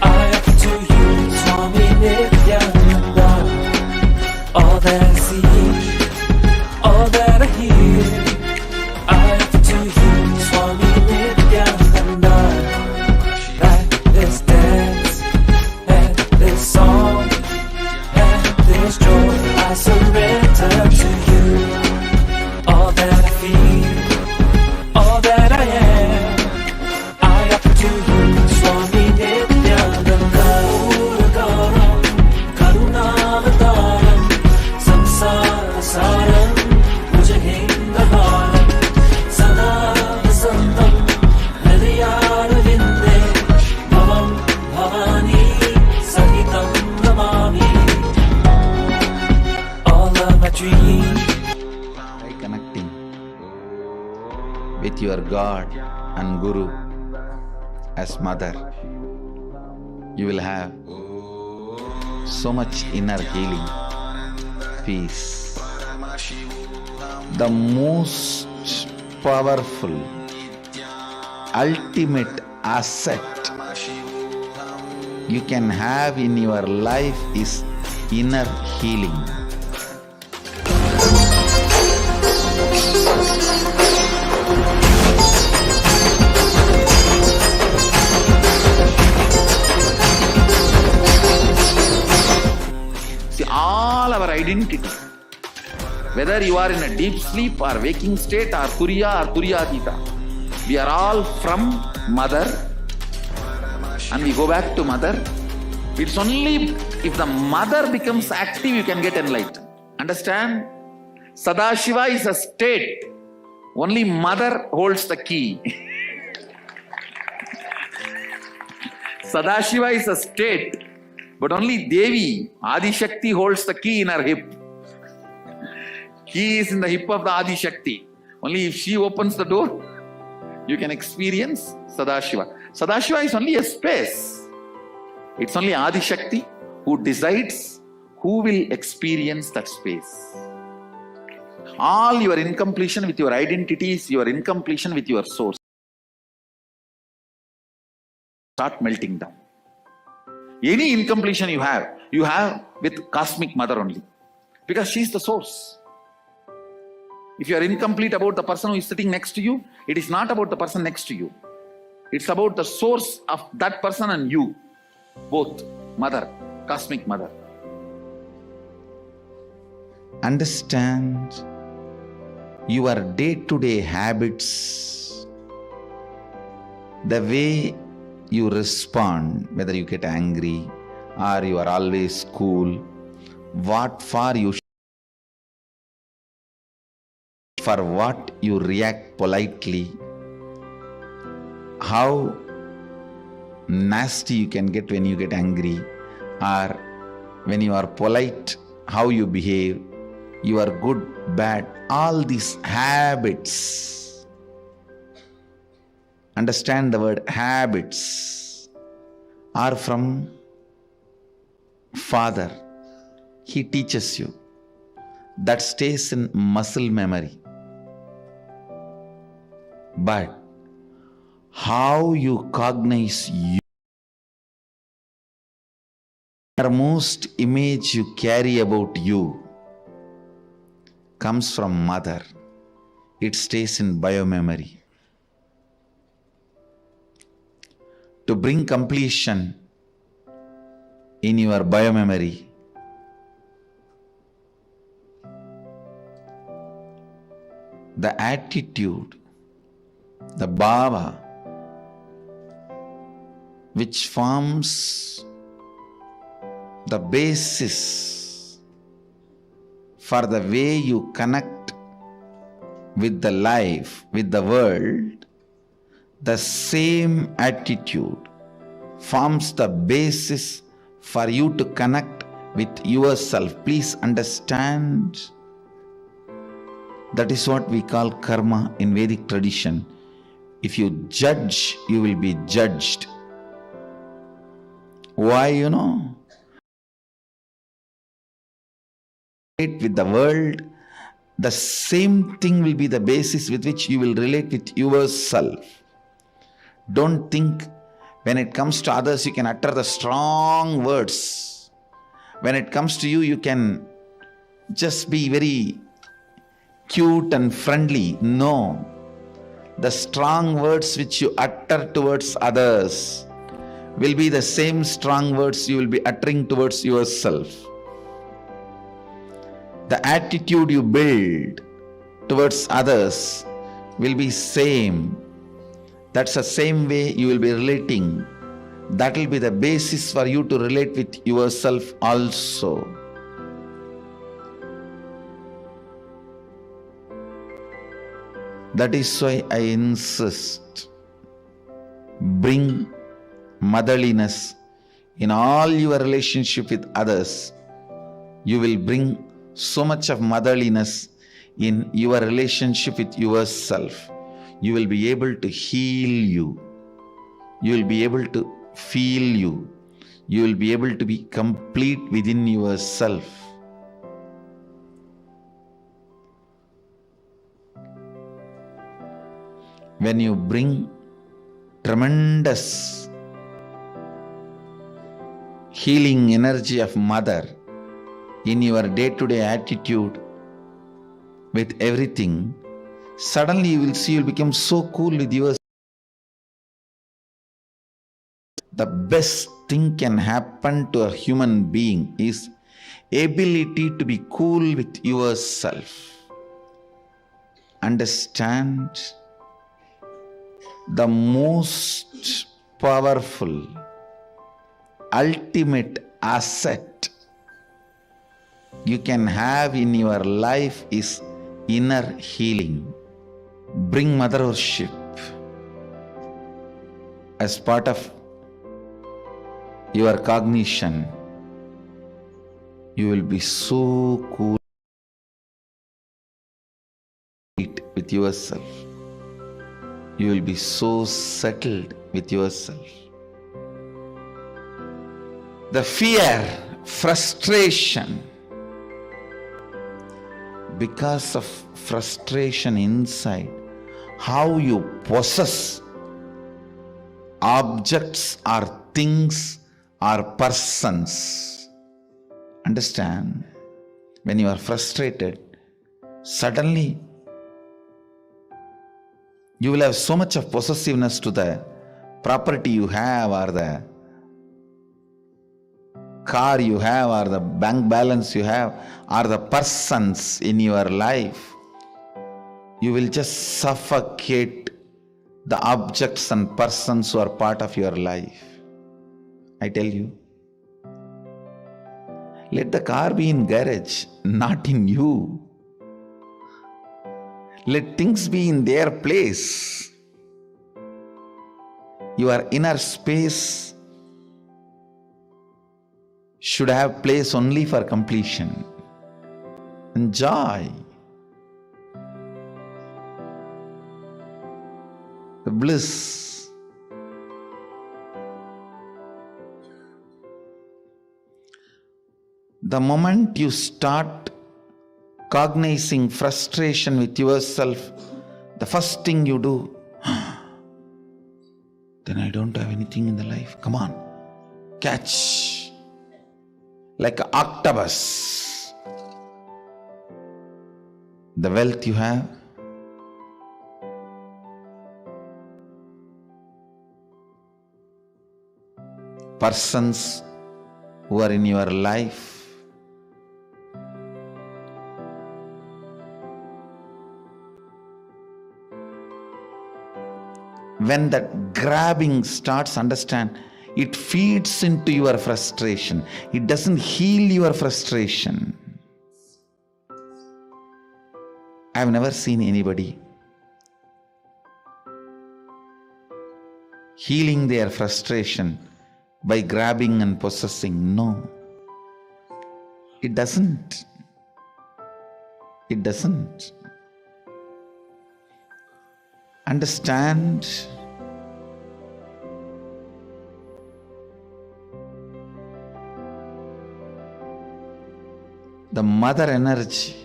I offer to you, Swami Nithyananda. All that I see, all that I hear, I offer to you, Swami Nithyananda. Like this dance, and this song, and this joy, I surrender to you. All that I feel, all that I am, Connecting with your God and Guru as mother, you will have so much inner healing, peace. The most powerful, ultimate asset you can have in your life is inner healing. All our identity, whether you are in a deep sleep or waking state or Turiya or Turiyatita, we are all from mother and we go back to mother. It's only if the mother becomes active you can get enlightened. Understand? Sadashiva is a state. Only mother holds the key. Sadashiva is a state. But only Devi, Adi Shakti, holds the key in her hip. Key is in the hip of the Adi Shakti. Only if she opens the door, you can experience Sadashiva. Sadashiva is only a space. It's only Adi Shakti who decides who will experience that space. All your incompletion with your identities, your incompletion with your source, start melting down. Any incompletion you have with cosmic mother only. Because she is the source. If you are incomplete about the person who is sitting next to you, it is not about the person next to you. It's about the source of that person and you. Both. Mother. Cosmic mother. understand your day-to-day habits, the way you respond, whether you get angry or you are always cool, what for you, for what you react politely, how nasty you can get when you get angry, or when you are polite, how you behave, you are good, bad, all these habits. Understand the word habits are from Father. He teaches you. That stays in muscle memory. But how you cognize you, the most image you carry about you comes from Mother. It stays in biomemory. To bring completion in your biomemory, the attitude, the bhava, which forms the basis for the way you connect with the life, with the world, the same attitude forms the basis for you to connect with yourself. Please understand, that is what we call karma in Vedic tradition. If you judge, you will be judged. Why, with the world, the same thing will be the basis with which you will relate with yourself. Don't think when it comes to others you can utter the strong words. When it comes to you, you can just be very cute and friendly. No. The strong words which you utter towards others will be the same strong words you will be uttering towards yourself. The attitude you build towards others will be same. That's the same way you will be relating. That will be the basis for you to relate with yourself also. That is why I insist, bring motherliness in all your relationship with others. You will bring so much of motherliness in your relationship with yourself. You will be able to heal you. You will be able to feel you. You will be able to be complete within yourself. When you bring tremendous healing energy of Mother in your day-to-day attitude with everything, suddenly you will see you will become so cool with yourself. The best thing can happen to a human being is ability to be cool with yourself. Understand, the most powerful, ultimate asset you can have in your life is inner healing. Bring mother worship as part of your cognition. You will be so cool with yourself. You will be so settled with yourself. The fear, frustration, because of frustration inside, how you possess objects or things or persons. Understand, when you are frustrated, suddenly you will have so much of possessiveness to the property you have or the car you have, or the bank balance you have, or the persons in your life, you will just suffocate the objects and persons who are part of your life. I tell you, let the car be in garage, not in you. Let things be in their place. Your inner space should have place only for completion and joy. The bliss. The moment you start cognizing frustration with yourself, the first thing you do, then I don't have anything in the life. Come on, catch. Like an octopus. The wealth you have, persons who are in your life, when that grabbing starts, understand, it feeds into your frustration. It doesn't heal your frustration. I've never seen anybody healing their frustration by grabbing and possessing. No. It doesn't. It doesn't. Understand the mother energy,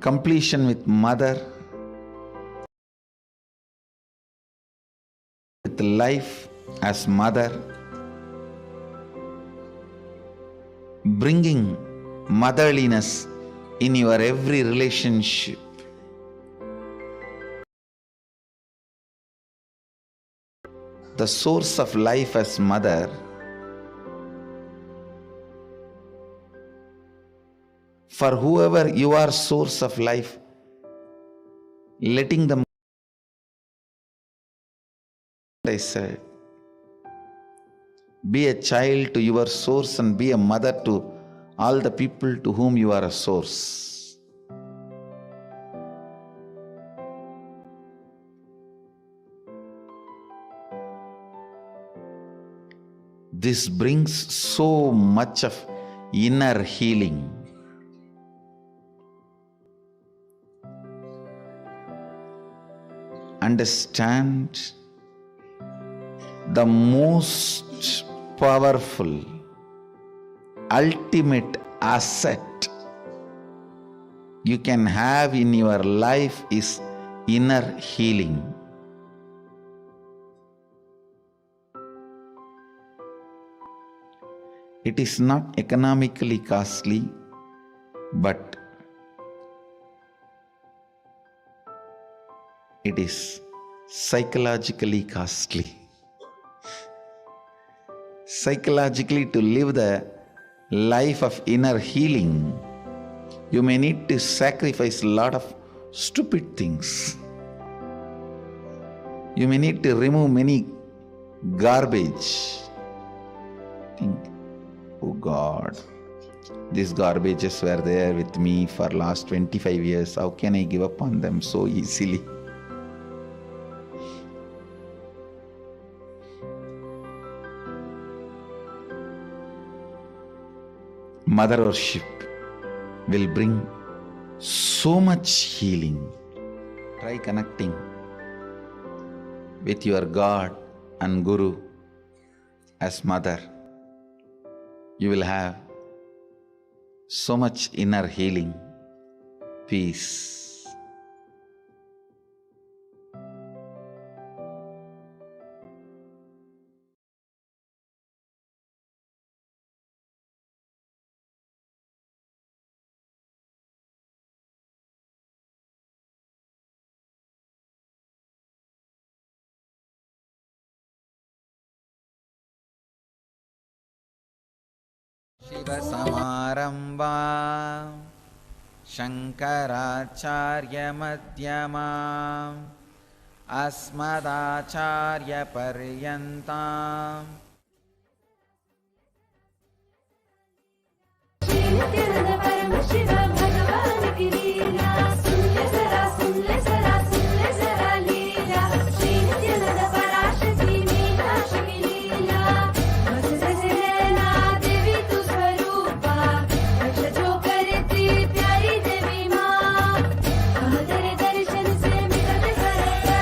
completion with mother, with life as mother, bringing motherliness in your every relationship. The source of life as mother, for whoever you are source of life, letting them, I said, be a child to your source and be a mother to all the people to whom you are a source. This brings so much of inner healing. Understand, the most powerful, ultimate asset you can have in your life is inner healing. It is not economically costly, but it is psychologically costly. Psychologically, to live the life of inner healing, you may need to sacrifice a lot of stupid things. You may need to remove many garbage. Think, oh God, these garbages were there with me for last 25 years. How can I give up on them so easily? Mother worship will bring so much healing. Try connecting with your God and Guru as mother. You will have so much inner healing, peace. शिवसमारम्भा शङ्कराचार्यमध्यमाम् अस्मदाचार्यपर्यन्ताम् नित्यानंद परम शिव भगवान की लीला सुन ले जरा लीला श्री नित्यानंद पराशक्ति मीनाक्ष की लीला बस जैसे नैना देवी तू स्वरूपा रक्ष जो करती प्यारी देवी माँ हम तेरे दर्शन से मिलत करता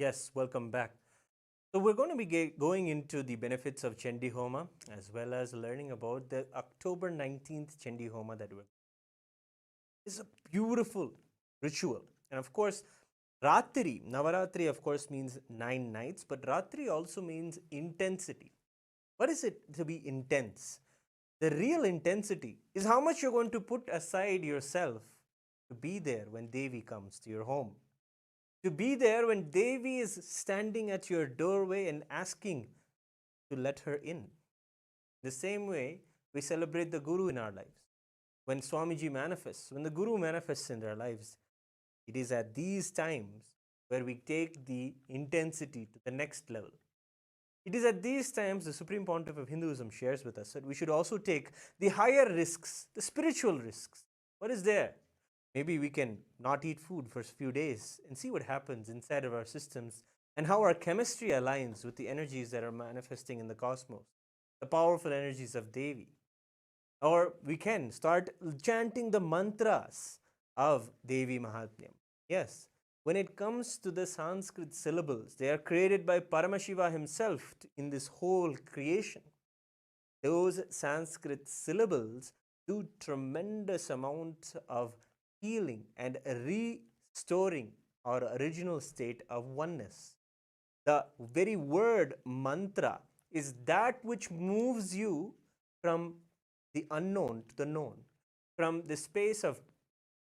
Yes, welcome back. So we're going to be going into the benefits of Chandi Homa as well as learning about the October 19th Chandi Homa that we're. It's a beautiful ritual. And of course, Ratri, Navaratri of course means 9 nights, but Ratri also means intensity. What is it to be intense? The real intensity is how much you're going to put aside yourself to be there when Devi comes to your home. To be there when Devi is standing at your doorway and asking to let her in. The same way we celebrate the Guru in our lives. When Swamiji manifests, when the Guru manifests in their lives, it is at these times where we take the intensity to the next level. It is at these times the Supreme Pontiff of Hinduism shares with us that we should also take the higher risks, the spiritual risks. What is there? Maybe we can not eat food for a few days and see what happens inside of our systems and how our chemistry aligns with the energies that are manifesting in the cosmos, the powerful energies of Devi. Or we can start chanting the mantras of Devi Mahatmyam. Yes, when it comes to the Sanskrit syllables, they are created by Paramashiva himself in this whole creation. Those Sanskrit syllables do tremendous amounts of healing and restoring our original state of oneness. The very word mantra is that which moves you from the unknown to the known, from the space of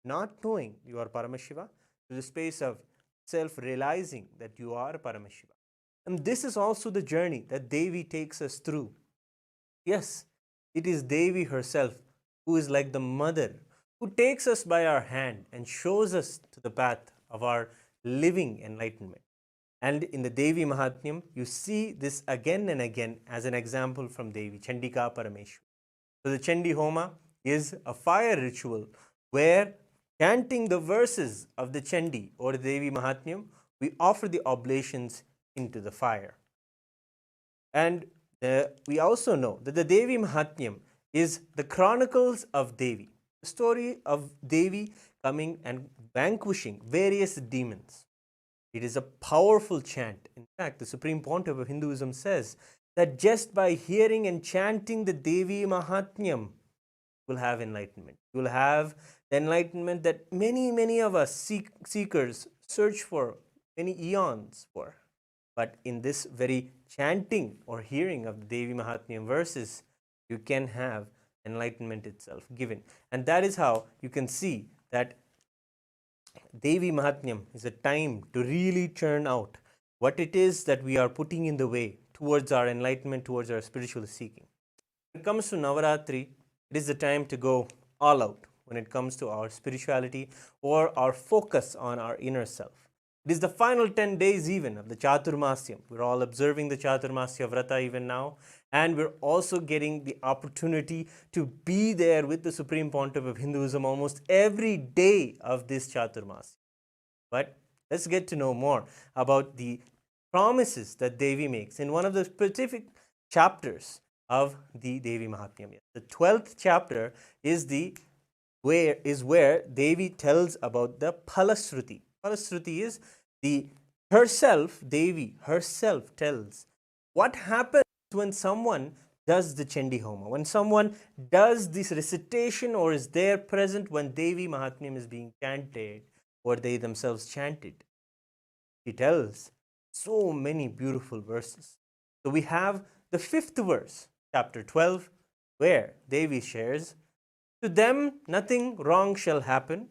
not knowing you are Paramashiva to the space of self realizing that you are Paramashiva. And this is also the journey that Devi takes us through. Yes, it is Devi herself who is like the mother who takes us by our hand and shows us to the path of our living enlightenment. And in the Devi Mahatmyam, you see this again and again as an example from Devi, Chandika Parameshwari. So the Chandi Homa is a fire ritual where, chanting the verses of the Chandi or the Devi Mahatmyam, we offer the oblations into the fire. And we also know that the Devi Mahatmyam is the chronicles of Devi, the story of Devi coming and vanquishing various demons. It is a powerful chant. In fact, the Supreme Pontiff of Hinduism says that just by hearing and chanting the Devi Mahatmyam, you will have enlightenment. You will have the enlightenment that many of us seekers search for many eons for. But in this very chanting or hearing of the Devi Mahatmyam verses, you can have enlightenment itself given. And that is how you can see that Devi Mahatmyam is a time to really churn out what it is that we are putting in the way towards our enlightenment, towards our spiritual seeking. When it comes to Navaratri, it is the time to go all out when it comes to our spirituality or our focus on our inner self. It is the final 10 days even of the Chaturmasyam. We're all observing the Chaturmasya Vrata even now, and we're also getting the opportunity to be there with the Supreme Pontiff of Hinduism almost every day of this Chaturmasya. But let's get to know more about the promises that Devi makes in one of the specific chapters of the Devi Mahatmyam. The 12th chapter is where Devi tells about the Phalasruti. Phalasruti is Devi herself tells what happens when someone does the Chandi Homa, when someone does this recitation or is there present when Devi Mahatmyam is being chanted or they themselves chanted. He tells so many beautiful verses. So we have the 5th verse, chapter 12, where Devi shares, "To them nothing wrong shall happen,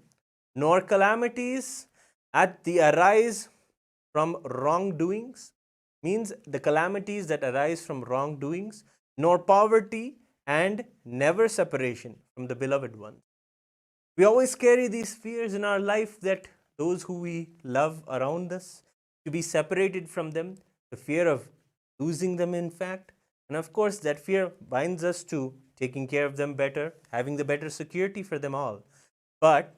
nor calamities at the arise from wrongdoings," means the calamities that arise from wrongdoings, "nor poverty and never separation from the beloved ones." We always carry these fears in our life that those who we love around us, to be separated from them, the fear of losing them, in fact. And of course, that fear binds us to taking care of them better, having the better security for them all. But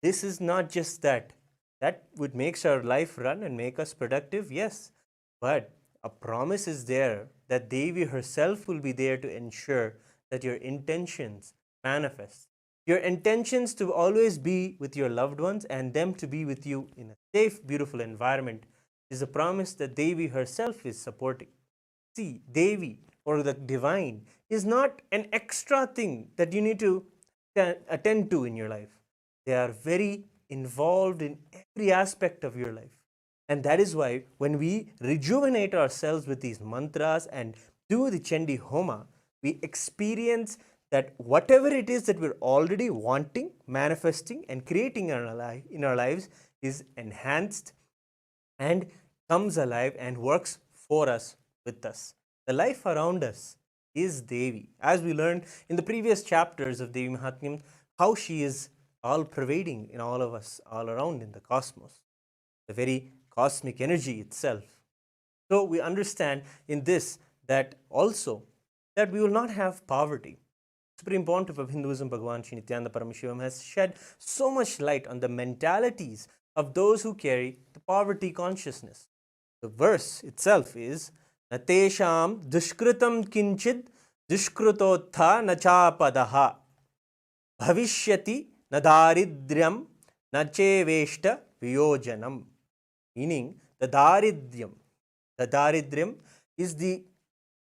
this is not just that. That would make our life run and make us productive, yes. But a promise is there that Devi herself will be there to ensure that your intentions manifest. Your intentions to always be with your loved ones and them to be with you in a safe, beautiful environment is a promise that Devi herself is supporting. See, Devi or the divine is not an extra thing that you need to attend to in your life. They are very involved in every aspect of your life. And that is why when we rejuvenate ourselves with these mantras and do the Chandi Homa, we experience that whatever it is that we're already wanting, manifesting, and creating in our lives is enhanced and comes alive and works for us, with us. The life around us is Devi. As we learned in the previous chapters of Devi Mahatmyam, how she is all pervading in all of us, all around in the cosmos, the very cosmic energy itself. So we understand in this that also that we will not have poverty. Supreme Pontiff of Hinduism, Bhagavan Sri Nithyananda Paramashivam, has shed so much light on the mentalities of those who carry the poverty consciousness. The verse itself is Natesham dushkritam kinchid dushkrutotha nachapadaha bhavishyati nadaridryam nacheveshta viyojanam. Meaning, the daridryam is the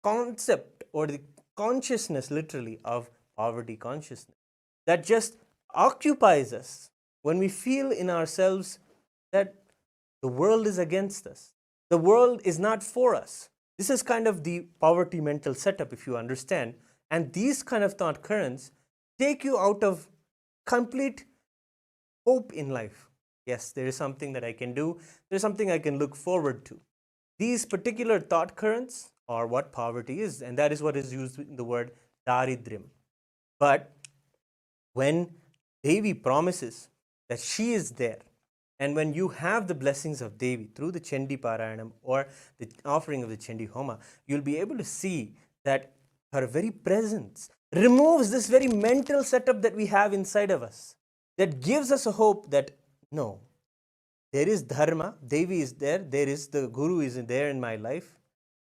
concept or the consciousness, literally, of poverty consciousness that just occupies us when we feel in ourselves that the world is against us. The world is not for us. This is kind of the poverty mental setup, if you understand. And these kind of thought currents take you out of complete hope in life. Yes, there is something that I can do, there's something I can look forward to. These particular thought currents are what poverty is, and that is what is used in the word daridryam. But when Devi promises that she is there, and when you have the blessings of Devi through the Chandi Parayanam or the offering of the Chandi Homa, you'll be able to see that her very presence removes this very mental setup that we have inside of us, that gives us a hope that no, there is dharma, Devi is there, there is the Guru is there in my life.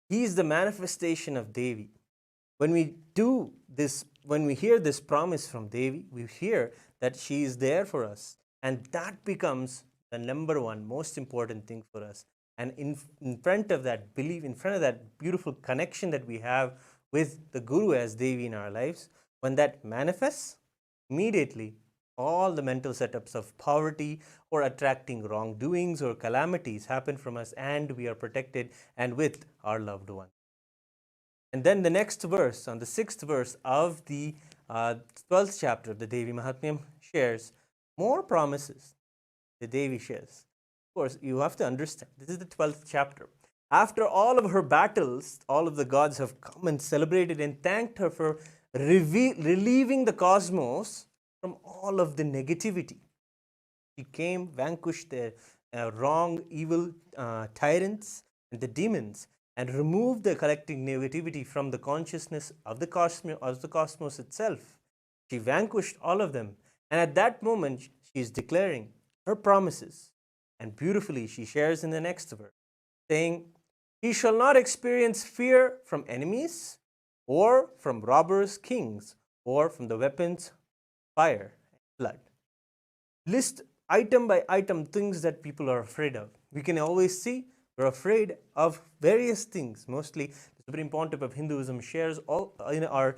He is the manifestation of Devi. When we do this, when we hear this promise from Devi, we hear that she is there for us, and that becomes the number one most important thing for us. And in front of that belief, in front of that beautiful connection that we have with the Guru as Devi in our lives, when that manifests, immediately all the mental setups of poverty or attracting wrongdoings or calamities happen from us, and we are protected and with our loved one. And then the next verse, on the 6th verse of the 12th chapter of the Devi Mahatmyam, shares more promises the Devi shares. Of course, you have to understand, this is the 12th chapter. After all of her battles, all of the gods have come and celebrated and thanked her for relieving the cosmos from all of the negativity. She came, vanquished the wrong, evil tyrants and the demons, and removed the collective negativity from the consciousness of the cosmos itself. She vanquished all of them. And at that moment, she is declaring her promises. And beautifully, she shares in the next verse, saying, he shall not experience fear from enemies, or from robbers, kings, or from the weapons, fire, and blood. List item by item things that people are afraid of. We can always see we're afraid of various things. Mostly, the Supreme Pontiff of Hinduism shares all in our